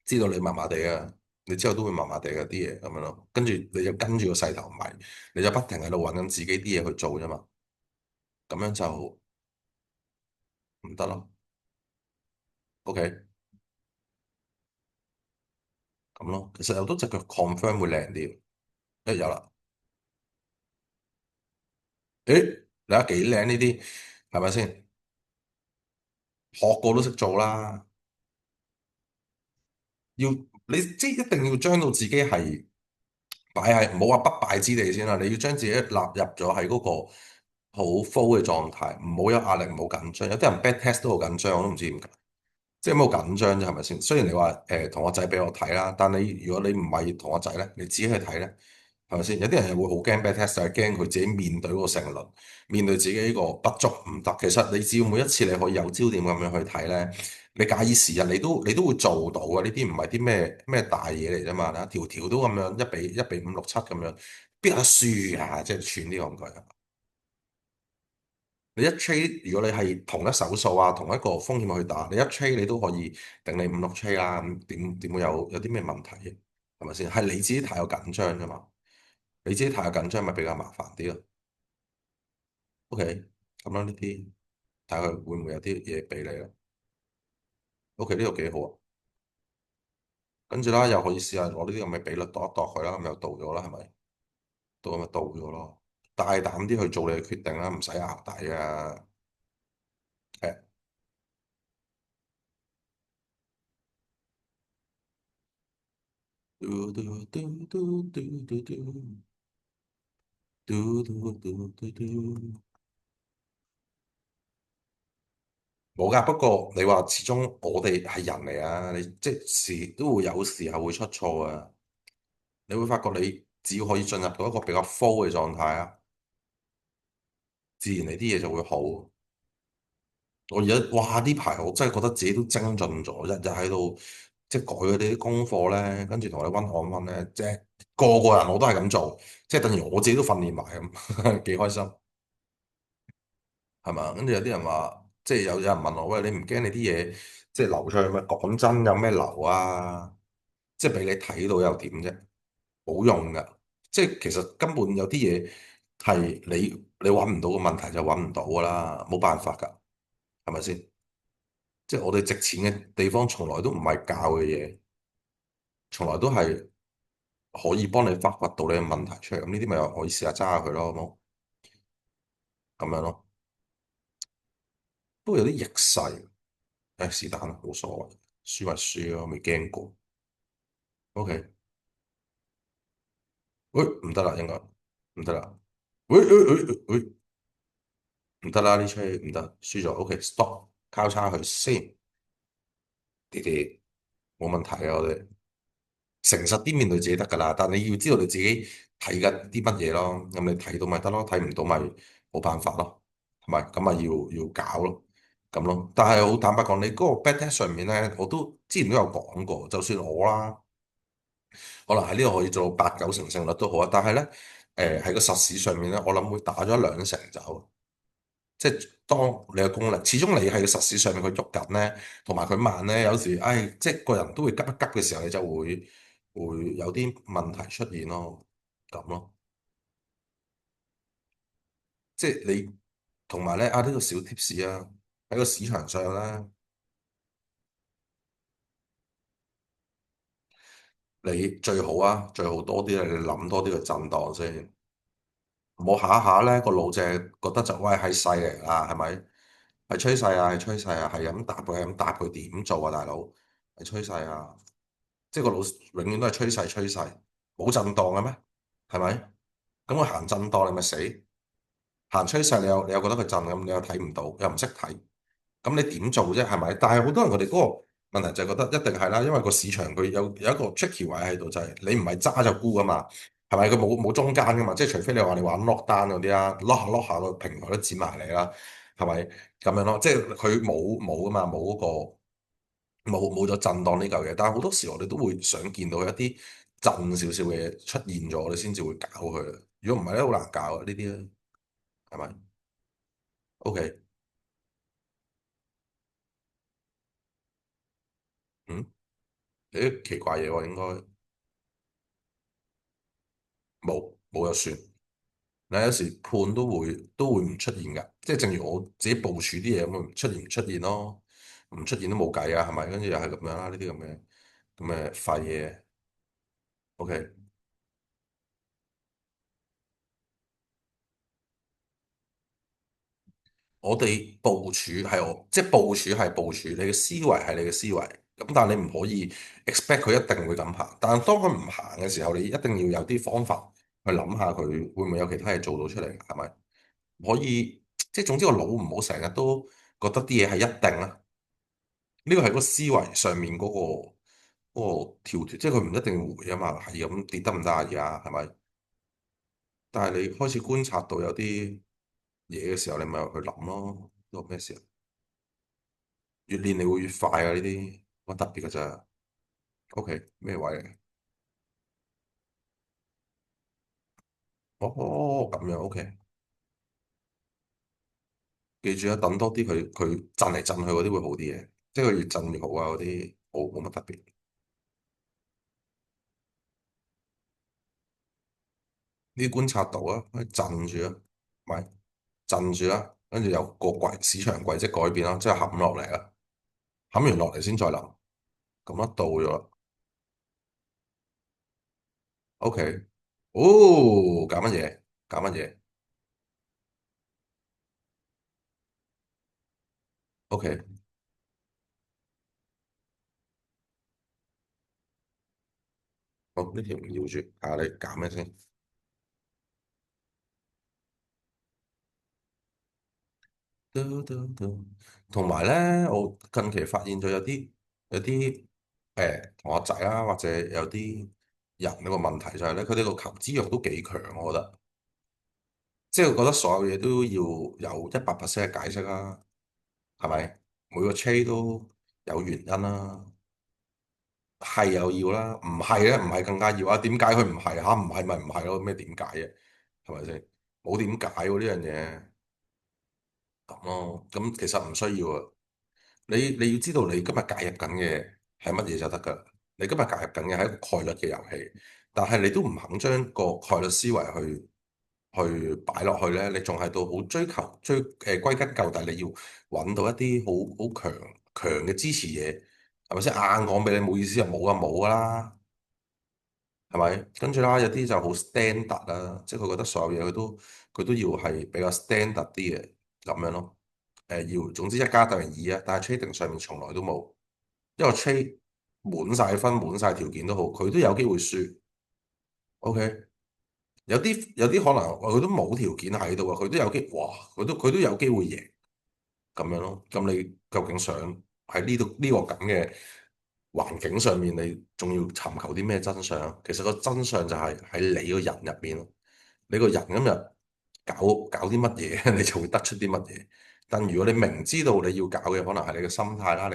知道你麻麻地啊。你之後都會麻麻地嘅啲嘢咁樣咯。跟住你就跟住個勢頭咪，你就不停喺度揾緊自己啲嘢去做啫嘛。咁樣就唔得咯。OK，咁咯。其實有多隻腳 confirm 會靚啲。有啦。誒，你睇幾靚呢啲，係咪先？學過都識做啦。要你即係一定要將到自己係擺喺唔好話不敗之地先啦。你要將自己納入咗喺嗰個好 full 嘅狀態，唔好有壓力，唔好緊張。有啲人 bad test 都好緊張，我都唔知點解。即係冇緊張啫，係咪先？雖然你話同學仔俾我睇啦，但你如果你唔係同學仔咧，你自己去睇咧，係咪先？有啲人又會好驚 bad test，就係驚佢自己面對嗰個勝率，面對自己呢個不足唔得。其實你只要每一次你可以有焦點咁樣去睇咧，你假以時日你都會做到嘅。呢啲唔係啲咩大嘢嚟啫嘛，條條都咁樣一比五六七咁樣，邊有得輸啊？即係串呢個咁句。你一 trade，如果你係同一手數啊，同一個風險去打，你一 trade 你都可以定你五六 trade 啦，咁點會有啲咩問題嘅？係咪先？係你自己太有緊張啫嘛，你自己太有緊張咪比較麻煩啲咯。OK，咁樣呢啲睇下佢會唔會有啲嘢俾你咯。OK，呢個幾好啊。跟住啦，又可以試下攞呢啲咁嘅比率度一度佢啦，咁又到咗啦，係咪？到咁咪到咗咯。大膽啲去做你嘅決定啦，唔使淆底啊。誒，嘟嘟嘟嘟嘟嘟嘟。嘟嘟嘟嘟嘟，冇噶。不過你話始終我哋係人嚟啊，你即時都會有時候會出錯啊。你會發覺你只要可以進入到一個比較 full 嘅狀態啊，自然你啲嘢就會好。我而家哇呢排我真係覺得自己都精進咗，日日喺度即係改佢哋啲功課咧，跟住同你温漢温咧，即係個個人我都係咁做，即係等於我自己都訓練埋咁，幾開心。係嘛？跟住有啲人話，即係有人問我，喂，你唔驚你啲嘢即係流出去咩？講真，有咩流啊？即係俾你睇到又點啫？冇用噶。即係其實根本有啲嘢係你揾唔到嘅問題就揾唔到噶啦，冇辦法噶，係咪先？即係我哋值錢嘅地方，從來都唔係教嘅嘢，從來都係可以幫你發掘到你嘅問題出嚟。咁呢啲咪可以試下揸下佢咯，好冇？咁樣咯。不過有啲逆勢。誒是但啦，冇所謂，輸咪輸咯，未驚過。OK，喂，唔得啦，應該唔得啦。喂，唔得啦，呢出唔得，輸咗。OK，stop，交叉佢先，弟弟冇問題啊，我哋誠實啲面對自己得㗎啦。但你要知道你自己睇緊啲乜嘢咯，咁你睇到咪得咯，睇唔到咪冇辦法咯，係咪？咁咪要搞咯，咁咯。但係好坦白講，你嗰個 back test 上面咧，我都之前都有講過，就算我啦。可能喺呢度可以做到八九成勝率都好啊，但係咧，喺個實市上面咧，我諗會打咗兩成走，即係當你嘅功力，始終你喺個實市上面佢喐緊咧，同埋佢慢咧，有時，即係個人都會急一急嘅時候，你就會有啲問題出現咯，咁咯。即係你同埋咧呢個小 tips 啊，喺個市場上咧，你最好啊，最好多啲咧，你諗多啲個震盪先，唔好下下咧個腦淨係覺得就喂係勢嚟啦，係咪？係趨勢啊，係趨勢啊，係咁搭佢，係咁搭佢點做啊，大佬？係趨勢啊，即係個腦永遠都係趨勢，冇震盪嘅咩？係咪？咁我行震盪你咪死，行趨勢你又覺得佢震咁，你又睇唔到，又唔識睇。咁你點做啫？係咪？但係好多人佢哋嗰個問題就係覺得一定係啦，因為個市場佢有一個 tricky 位喺度，就係你唔係揸就沽噶嘛，係咪？佢冇中間噶嘛，即係除非你話你玩 lock down 嗰啲啦，lock下個平台都剪埋嚟啦，係咪咁樣咯？即係佢冇噶嘛，冇嗰個冇咗震盪呢嚿嘢。但係好多時我哋都會想見到一啲震少少嘅嘢出現咗，我哋先至會搞佢。如果唔係咧，好難搞啊呢啲咧，係咪？OK，嗯，你啲奇怪嘢喎，應該。冇就算。你有時判都會唔出現㗎，即係正如我自己部署啲嘢咁，咪唔出現咯，唔出現都冇計啊，係咪？跟住又係咁樣啦，呢啲咁嘅廢嘢。OK，我哋部署係我，即係部署係部署，你嘅思維係你嘅思維，咁但係你唔可以 expect 佢一定會咁行。但係當佢唔行嘅時候，你一定要有啲方法去諗下佢會唔會有其他嘢做到出嚟，係咪？唔可以，即係總之個腦唔好成日都覺得啲嘢係一定啦。呢個係個思維上面嗰個跳脱，即係佢唔一定會啊嘛，係咁跌得唔得啊？而家係咪？但係你開始觀察到有啲嘢嘅時候，你咪去諗咯。呢個咩事啊？越練你會越快啊！呢啲乜特別㗎咋？OK，咩位嚟？哦，咁樣 OK，記住啊，等多啲佢震嚟震去嗰啲會好啲嘅，即係佢越震越好啊！嗰啲冇乜特別。呢啲觀察到啊，可以震住啊，咪震住啦，跟住有個市場軌跡改變啦，即係冚落嚟啦，冚完落嚟先再諗，咁一到咗啦，OK，哦，搞乜嘢？搞乜嘢？OK，好，呢條唔要住，睇下你搞咩先。嘟嘟嘟同埋咧，我近期發現咗有啲同學仔啦，或者有啲人呢個問題就係咧，佢哋個求知欲都幾強，我覺得，即係覺得所有嘢都要有100%嘅解釋啦。係咪？每個 trade 都有原因啦，係又要啦，唔係咧，唔係更加要啊？點解佢唔係嚇？唔係咪唔係咯？咩點解嘅？係咪先？冇點解喎呢樣嘢咁咯。咁其實唔需要啊。你要知道你今日介入緊嘅係乜嘢就得㗎。你今日介入緊嘅係一個概率嘅遊戲，但係你都唔肯將個概率思維去擺落去咧，你仲喺度好歸根究底，你要揾到一啲好強嘅支持嘢，係咪先？硬講俾你冇意思就冇啊冇噶啦，係咪？跟住啦，有啲就好 standard 啦，即係佢覺得所有嘢佢都要係比較 standard 啲嘅咁樣咯。要總之1+2啊，但係 trading 上面從來都冇，因為 trade 滿晒分滿晒條件都好，佢都有機會輸。OK。有啲可能佢都冇條件喺度啊，佢都有機，哇！佢都有機會贏咁樣咯。咁你究竟想喺呢個咁嘅環境上面，你仲要尋求啲咩真相？其實個真相就係喺你個人入邊咯。你個人今日搞啲乜嘢，你就會得出啲乜嘢。但如果你明知道你要搞嘅可能係你嘅心態啦，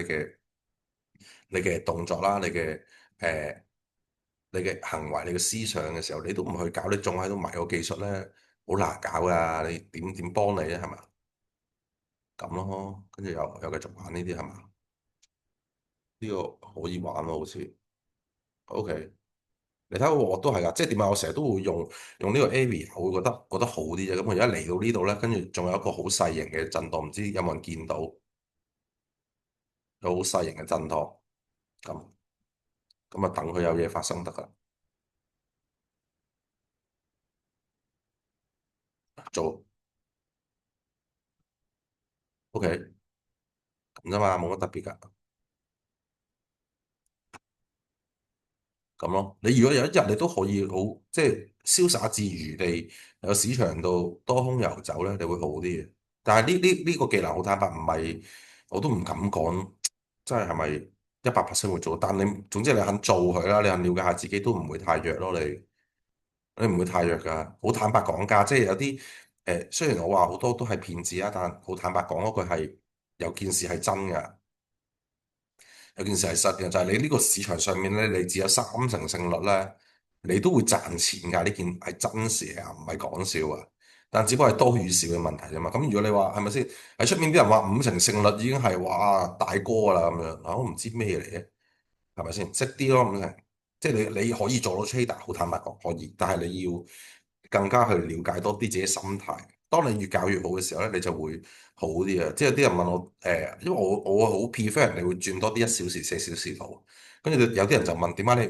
你嘅動作啦，誒你嘅行為、你嘅思想嘅時候，你都唔去搞，你仲喺度迷個技術咧，好難搞噶。你點幫你咧？係嘛？咁咯，跟住又繼續玩呢啲係嘛？呢個可以玩咯，好似 OK。你睇我都係噶，即係點解我成日都會用呢個 area，我會覺得好啲啫。咁我而家嚟到呢度咧，跟住仲有一個好細型嘅震盪，唔知有冇人見到？有好細型嘅震盪，咁咁啊等佢有嘢發生得噶，做 OK 咁啫嘛，冇乜特別噶。咁咯。你如果有一日你都可以好，即係瀟灑自如地有市場度多空游走咧，你會好啲嘅。但係呢個技能好坦白，唔係我都唔敢講，真係係咪100%會做？但你總之你肯做佢啦，你肯了解下自己都唔會太弱咯。你唔會太弱㗎。好坦白講價，即係有啲雖然我話好多都係騙子啊，但好坦白講嗰句係有件事係真㗎。有件事係實嘅，就係你呢個市場上面咧，你只有30%勝率咧，你都會賺錢㗎。呢件係真事啊，唔係講笑啊。但只不過係多與少嘅問題啫嘛。咁如果你話係咪先喺出面啲人話50%勝率已經係哇大哥啦咁樣，我唔知咩嚟嘅，係咪先？識啲咯咁，即係你可以做到 trader，好坦白講可以，但係你要更加去了解多啲自己心態。當你越教越好嘅時候咧，你就會好啲啊！即係有啲人問我因為我好 prefer 人哋會轉多啲1小時、4小時圖，跟住有啲人就問點解你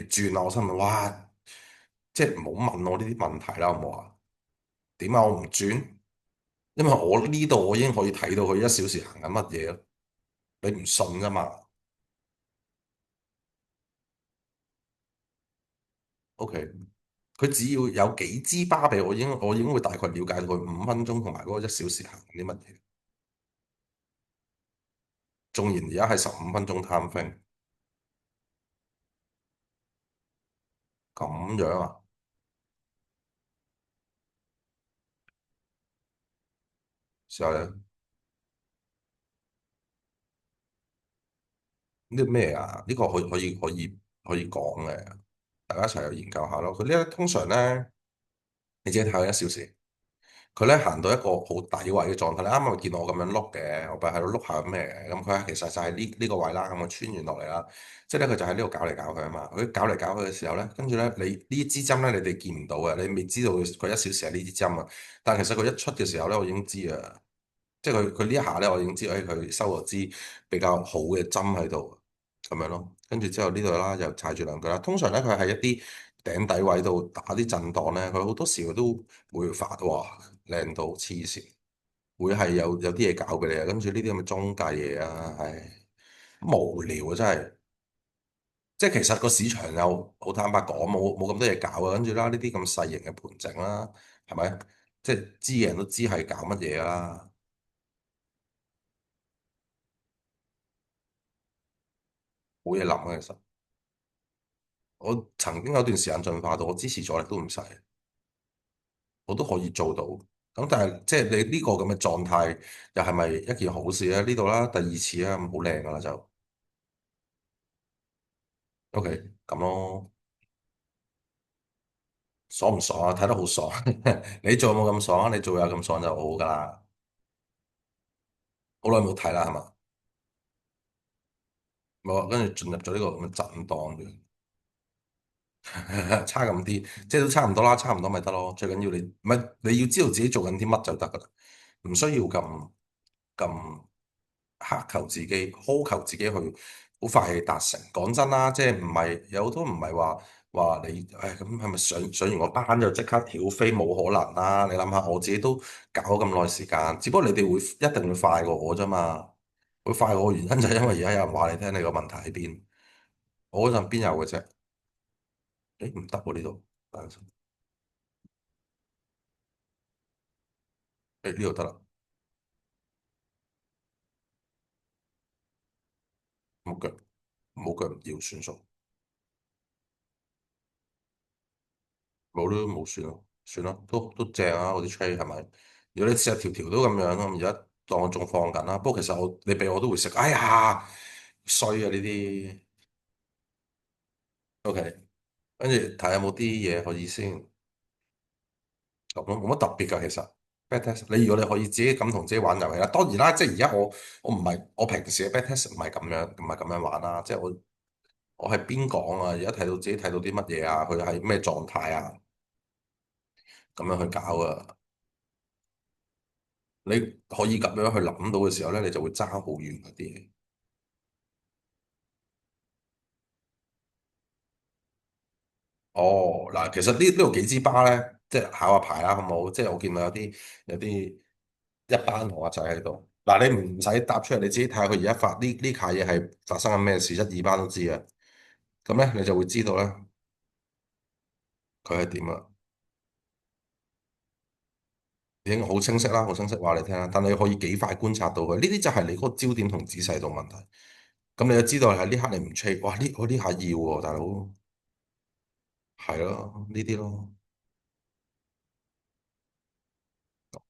唔轉啊？我心諗哇，即係唔好問我呢啲問題啦，好唔好啊？點解我唔轉？因為我呢度我已經可以睇到佢1小時行緊乜嘢咯，你唔信㗎嘛？OK。佢只要有幾支巴俾我，我已經會大概了解到佢5分鐘同埋嗰個1小時行啲乜嘢。縱然而家係15分鐘貪飛，咁樣啊？時候咧呢啲咩啊？呢個可以講嘅，大家一齊去研究下咯。佢呢通常咧，你自己睇下1小時。佢咧行到一個好底位嘅狀態，你啱啱咪見到我咁樣碌嘅，我咪喺度碌下咩嘅，咁佢其實就係呢個位啦，咁我穿完落嚟啦，即係咧佢就喺呢度搞嚟搞去啊嘛，佢搞嚟搞去嘅時候咧，跟住咧你呢支針咧你哋見唔到嘅，你未知道佢1小時係呢支針啊，但其實佢一出嘅時候咧，我已經知啊，即係佢呢一下咧，我已經知道，佢收咗支比較好嘅針喺度，咁樣咯。跟住之後呢度啦，又踩住兩腳啦。通常咧，佢喺一啲頂底位度打啲震盪咧，佢好多時佢都會發，哇，靚到黐線，會係有啲嘢搞俾你啊。跟住呢啲咁嘅中介嘢啊，唉，無聊啊，真係。即係其實個市場又好坦白講，冇咁多嘢搞啊。跟住啦，呢啲咁細型嘅盤整啦，係咪？即係知嘅人都知係搞乜嘢啦。冇嘢諗啊，其實我曾經有段時間進化到我支持阻力都唔使，我都可以做到。咁但係即係你呢個咁嘅狀態，又係咪一件好事咧？呢度啦，第二次啦，咁好靚噶啦就 OK 咁咯，爽唔爽啊？睇得好爽，你做有冇咁爽啊？你做有咁爽就好噶啦。好耐冇睇啦，係嘛？冇啊，跟住進入咗呢個咁嘅震盪嘅，差咁啲，即係都差唔多啦，差唔多咪得咯。最緊要你唔係你要知道自己做緊啲乜就得噶啦，唔需要咁苛求自己，苛求自己去好快去達成。講真啦，即係唔係有好多唔係話你，誒咁係咪上完個班就即刻曉飛？冇可能啦！你諗下，我自己都搞咗咁耐時間，只不過你哋一定會快過我啫嘛。會快過我原因就係因為而家有人話你聽你個問題喺邊，我嗰陣邊有嘅啫。誒唔得喎呢度，等陣先誒呢度得啦，冇腳冇腳唔要算數。冇咯，冇算咯，算咯，都正啊！嗰啲 trade 係咪？如果你成日條條都咁樣咯，而家當我仲放緊啦。不過其實你俾我都會食。哎呀，衰啊呢啲。OK，跟住睇下有冇啲嘢可以先咁咯，冇乜特別㗎其實。backtest，你如果你可以自己咁同自己玩遊戲啦，當然啦，即係而家我唔係我平時嘅 backtest 唔係咁樣玩啦，即係我。我係邊講啊？而家睇到自己睇到啲乜嘢啊？佢係咩狀態啊？咁樣去搞啊！你可以咁樣去諗到嘅時候咧，你就會爭好遠嗰啲嘢。哦，嗱，其實呢度幾支巴咧，即係考下牌啦，好唔好？即係我見到有啲一班同學仔喺度。嗱，你唔使答出嚟，你自己睇下佢而家發呢下嘢係發生緊咩事，一二班都知啊。咁咧，你就會知道咧，佢係點啊？已經好清晰啦，好清晰話你聽啦。但你可以幾快觀察到佢？呢啲就係你嗰個焦點同仔細度問題。咁你就知道喺呢刻你唔 check，哇！我呢下要喎，大佬，係咯，呢啲咯，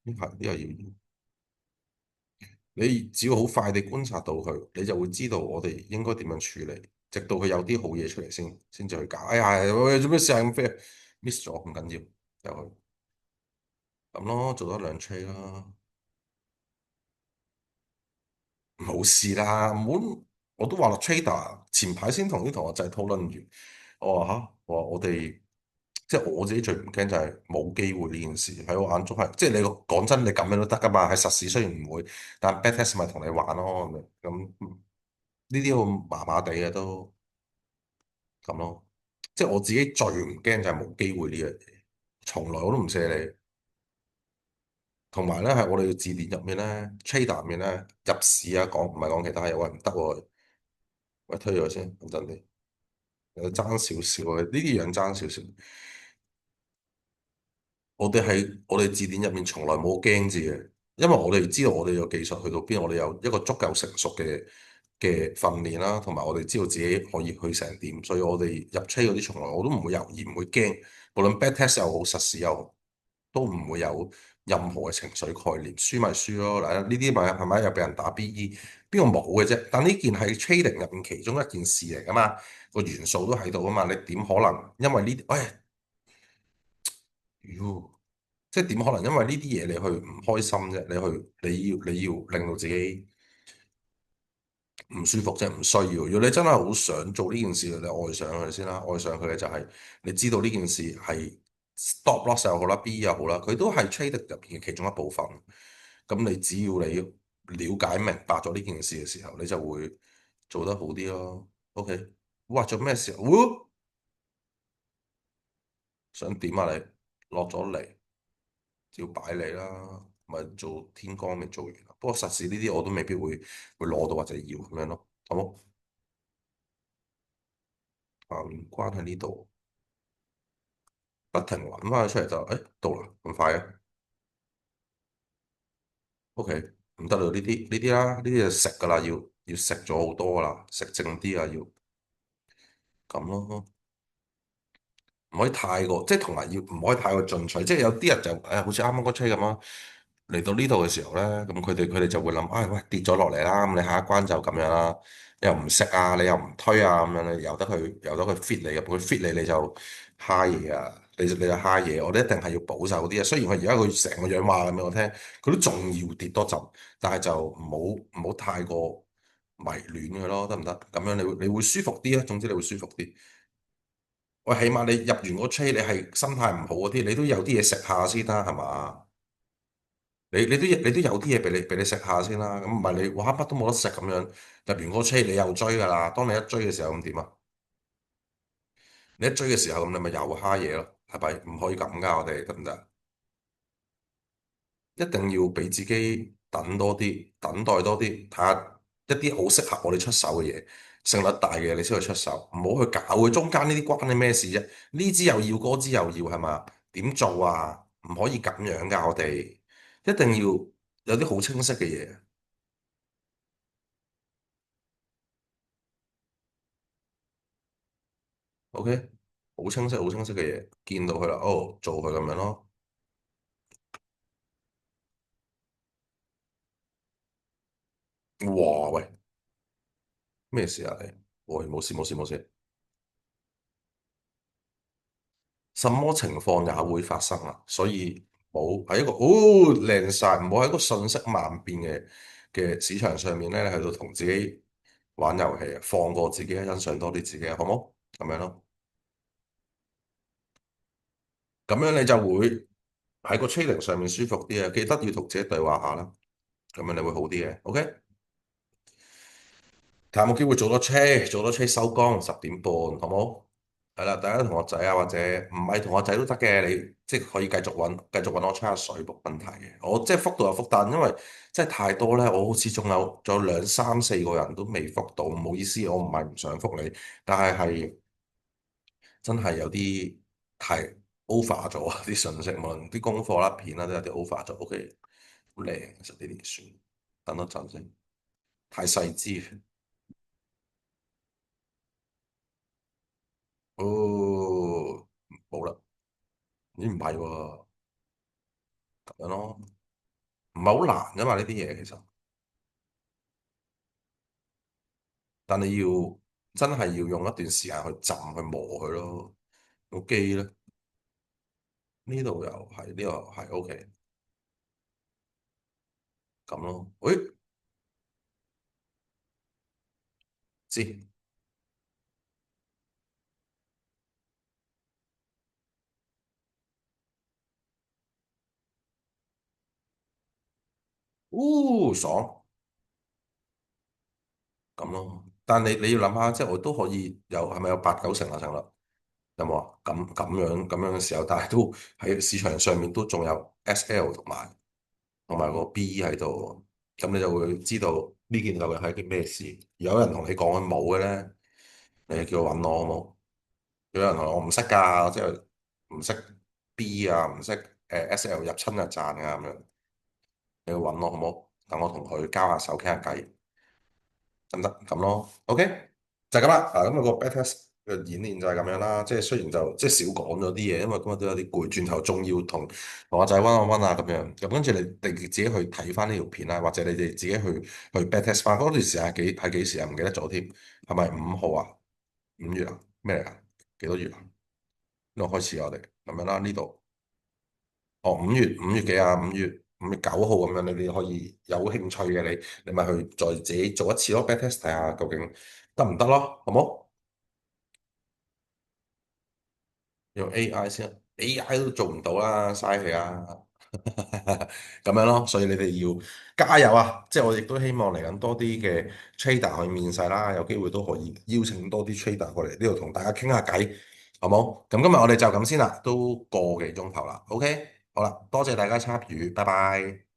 呢下要。你只要好快地觀察到佢，你就會知道我哋應該點樣處理，直到佢有啲好嘢出嚟先至去搞。哎呀，喂做咩成日咁飛？miss 咗唔緊要，由佢咁咯，做多兩 trade 啦，冇事啦，唔好。我都話啦，trader 前排先同啲同學仔討論完，我話嚇，我哋即係我自己最唔驚就係冇機會呢件事喺我眼中係，即係你講真，你咁樣都得噶嘛？係實事雖然唔會，但 back test 咪同你玩咯，咁呢啲我麻麻地嘅都咁咯。即係我自己最唔驚就係冇機會呢樣嘢，從來我都唔射你。同埋咧，係我哋嘅字典入面咧，trader 入面咧，入市啊，講唔係講其他嘢，喂唔得喎，喂推咗先，等陣啲，有爭少少啊，呢啲樣爭少少。我哋字典入面從來冇驚字嘅，因為我哋知道我哋嘅技術去到邊，我哋有一個足夠成熟嘅訓練啦，同埋我哋知道自己可以去成點，所以我哋入車嗰啲從來我都唔會猶豫，唔會驚，無論 back test 又好，實時又好，都唔會有任何嘅情緒概念，輸咪輸咯。嗱，呢啲咪係咪又俾人打 BE，邊個冇嘅啫？但呢件係 trading 入面其中一件事嚟噶嘛，個元素都喺度啊嘛，你點可能因為呢啲？哎，妖即係點可能因為呢啲嘢你去唔開心啫？你要令到自己唔舒服啫，唔需要。如果你真係好想做呢件事，你愛上佢先啦。愛上佢嘅就係你知道呢件事係 stop loss 又好啦，B 又好啦，佢都係 trade 入邊嘅其中一部分。咁你只要你了解明白咗呢件事嘅時候，你就會做得好啲咯。OK，哇，做咩事啊？想點啊你？落咗嚟。照擺你啦，咪做天光咪做完啦。不過實時呢啲我都未必會攞到或者要咁樣咯，好冇？下面關喺呢度，不停揾翻佢出嚟就，誒到啦，咁快嘅，OK，唔得啦，呢啲啦，呢啲就食噶啦，要食咗好多啦，食剩啲啊，要咁咯。唔可以太過，即係同埋要唔可以太過進取，即係有啲人就誒，好似啱啱嗰吹咁咯，嚟到呢度嘅時候咧，咁佢哋就會諗，唉、喂跌咗落嚟啦，咁你下一關就咁樣啦，你又唔食啊，你又唔推啊，咁樣你由得佢 fit 你，佢 fit 你你就蝦嘢啊，你就蝦嘢，我哋一定係要保守啲啊。雖然佢而家佢成個樣話咁俾我聽，佢都仲要跌多陣，但係就唔好太過迷戀佢咯，得唔得？咁樣你會舒服啲啊，總之你會舒服啲。喂，起碼你入完個 trade，你係心態唔好嗰啲，你都有啲嘢食下先啦，係嘛？你都有啲嘢俾你食下先啦，咁唔係你哇乜都冇得食咁樣，入完個 trade 你又追噶啦，當你一追嘅時候咁點啊？你一追嘅時候咁你咪又蝦嘢咯，係咪？唔可以咁噶，我哋得唔得？一定要俾自己等多啲，等待多啲，睇下一啲好適合我哋出手嘅嘢，勝率大嘅你先去出手，唔好去搞佢中間呢啲關你咩事啫？呢支又要，嗰支又要，係嘛？點做啊？唔可以咁樣噶，我哋一定要有啲好清晰嘅嘢，OK？好清晰、好清晰嘅嘢，見到佢啦，哦，做佢咁樣咯。哇喂，咩事啊你？喂，冇事冇事冇事。什麼情況也會發生啊！所以冇喺一個靚晒，唔好喺一個瞬息萬變嘅市場上面咧，喺度同自己玩遊戲啊，放過自己，欣賞多啲自己，好冇？咁樣咯，咁樣你就會喺個 trading 上面舒服啲啊！記得要同自己對話下啦，咁樣你會好啲嘅。OK，睇下有冇機會做多車，做多車收工10點半，好冇？係啦，大家同學仔啊，或者唔係同學仔都得嘅，你即係可以繼續揾我吹下水冇問題嘅。我即係覆到有覆，但因為真係太多咧，我好似仲有兩三四個人都未覆到，唔好意思，我唔係唔想覆你，但係真係有啲太 over 咗啊啲信息，無論啲功課啦、片啦都有啲 over 咗。OK，好靚，其實呢啲算，等多陣先，太細緻。哦，冇啦，咦唔係喎，咁樣咯。唔係好難啫嘛，呢啲嘢其實，但你要真係要用一段時間去浸去磨佢咯。個機咧，呢度又係，呢度又係 OK 咁咯。誒，知，爽咁咯。但你要諗下，即係我都可以有係咪有8、9成啊？成率有冇啊？咁樣嘅時候，但係都喺市場上面都仲有 SL 同埋個 B 喺度，咁你就會知道呢件究竟係一件咩事。有人同你講佢冇嘅咧，你就叫佢揾我好冇？有人話我唔識㗎，即係唔識 B 啊，唔識SL 入侵日賺啊咁樣，你要揾我好冇？等我同佢交下手傾下偈，得唔得？咁咯，OK，就係咁啦。咁個 backtest 嘅演練就係咁樣啦。即係雖然就即係少講咗啲嘢，因為今日都有啲攰，轉頭仲要同阿仔温啊咁樣。咁跟住你自己去睇翻呢條片啦，或者你哋自己去 backtest 翻嗰段時間係幾時啊？唔記得咗添，係咪5號啊？5月啊？咩嚟㗎？幾多月啊？呢度開始我哋咁樣啦，呢度哦，五月幾啊？五月9號咁樣，你哋可以有興趣嘅你咪去再自己做一次咯，backtest 睇下究竟得唔得咯，好冇？用 AI 先，AI 都做唔到啦，嘥氣啊！咁樣咯，所以你哋要加油啊！即係我亦都希望嚟緊多啲嘅 trader 去面世啦，有機會都可以邀請多啲 trader 過嚟呢度同大家傾下偈，好冇？咁今日我哋就咁先啦，都個幾鐘頭啦，OK，好啦，多謝大家參與，拜拜。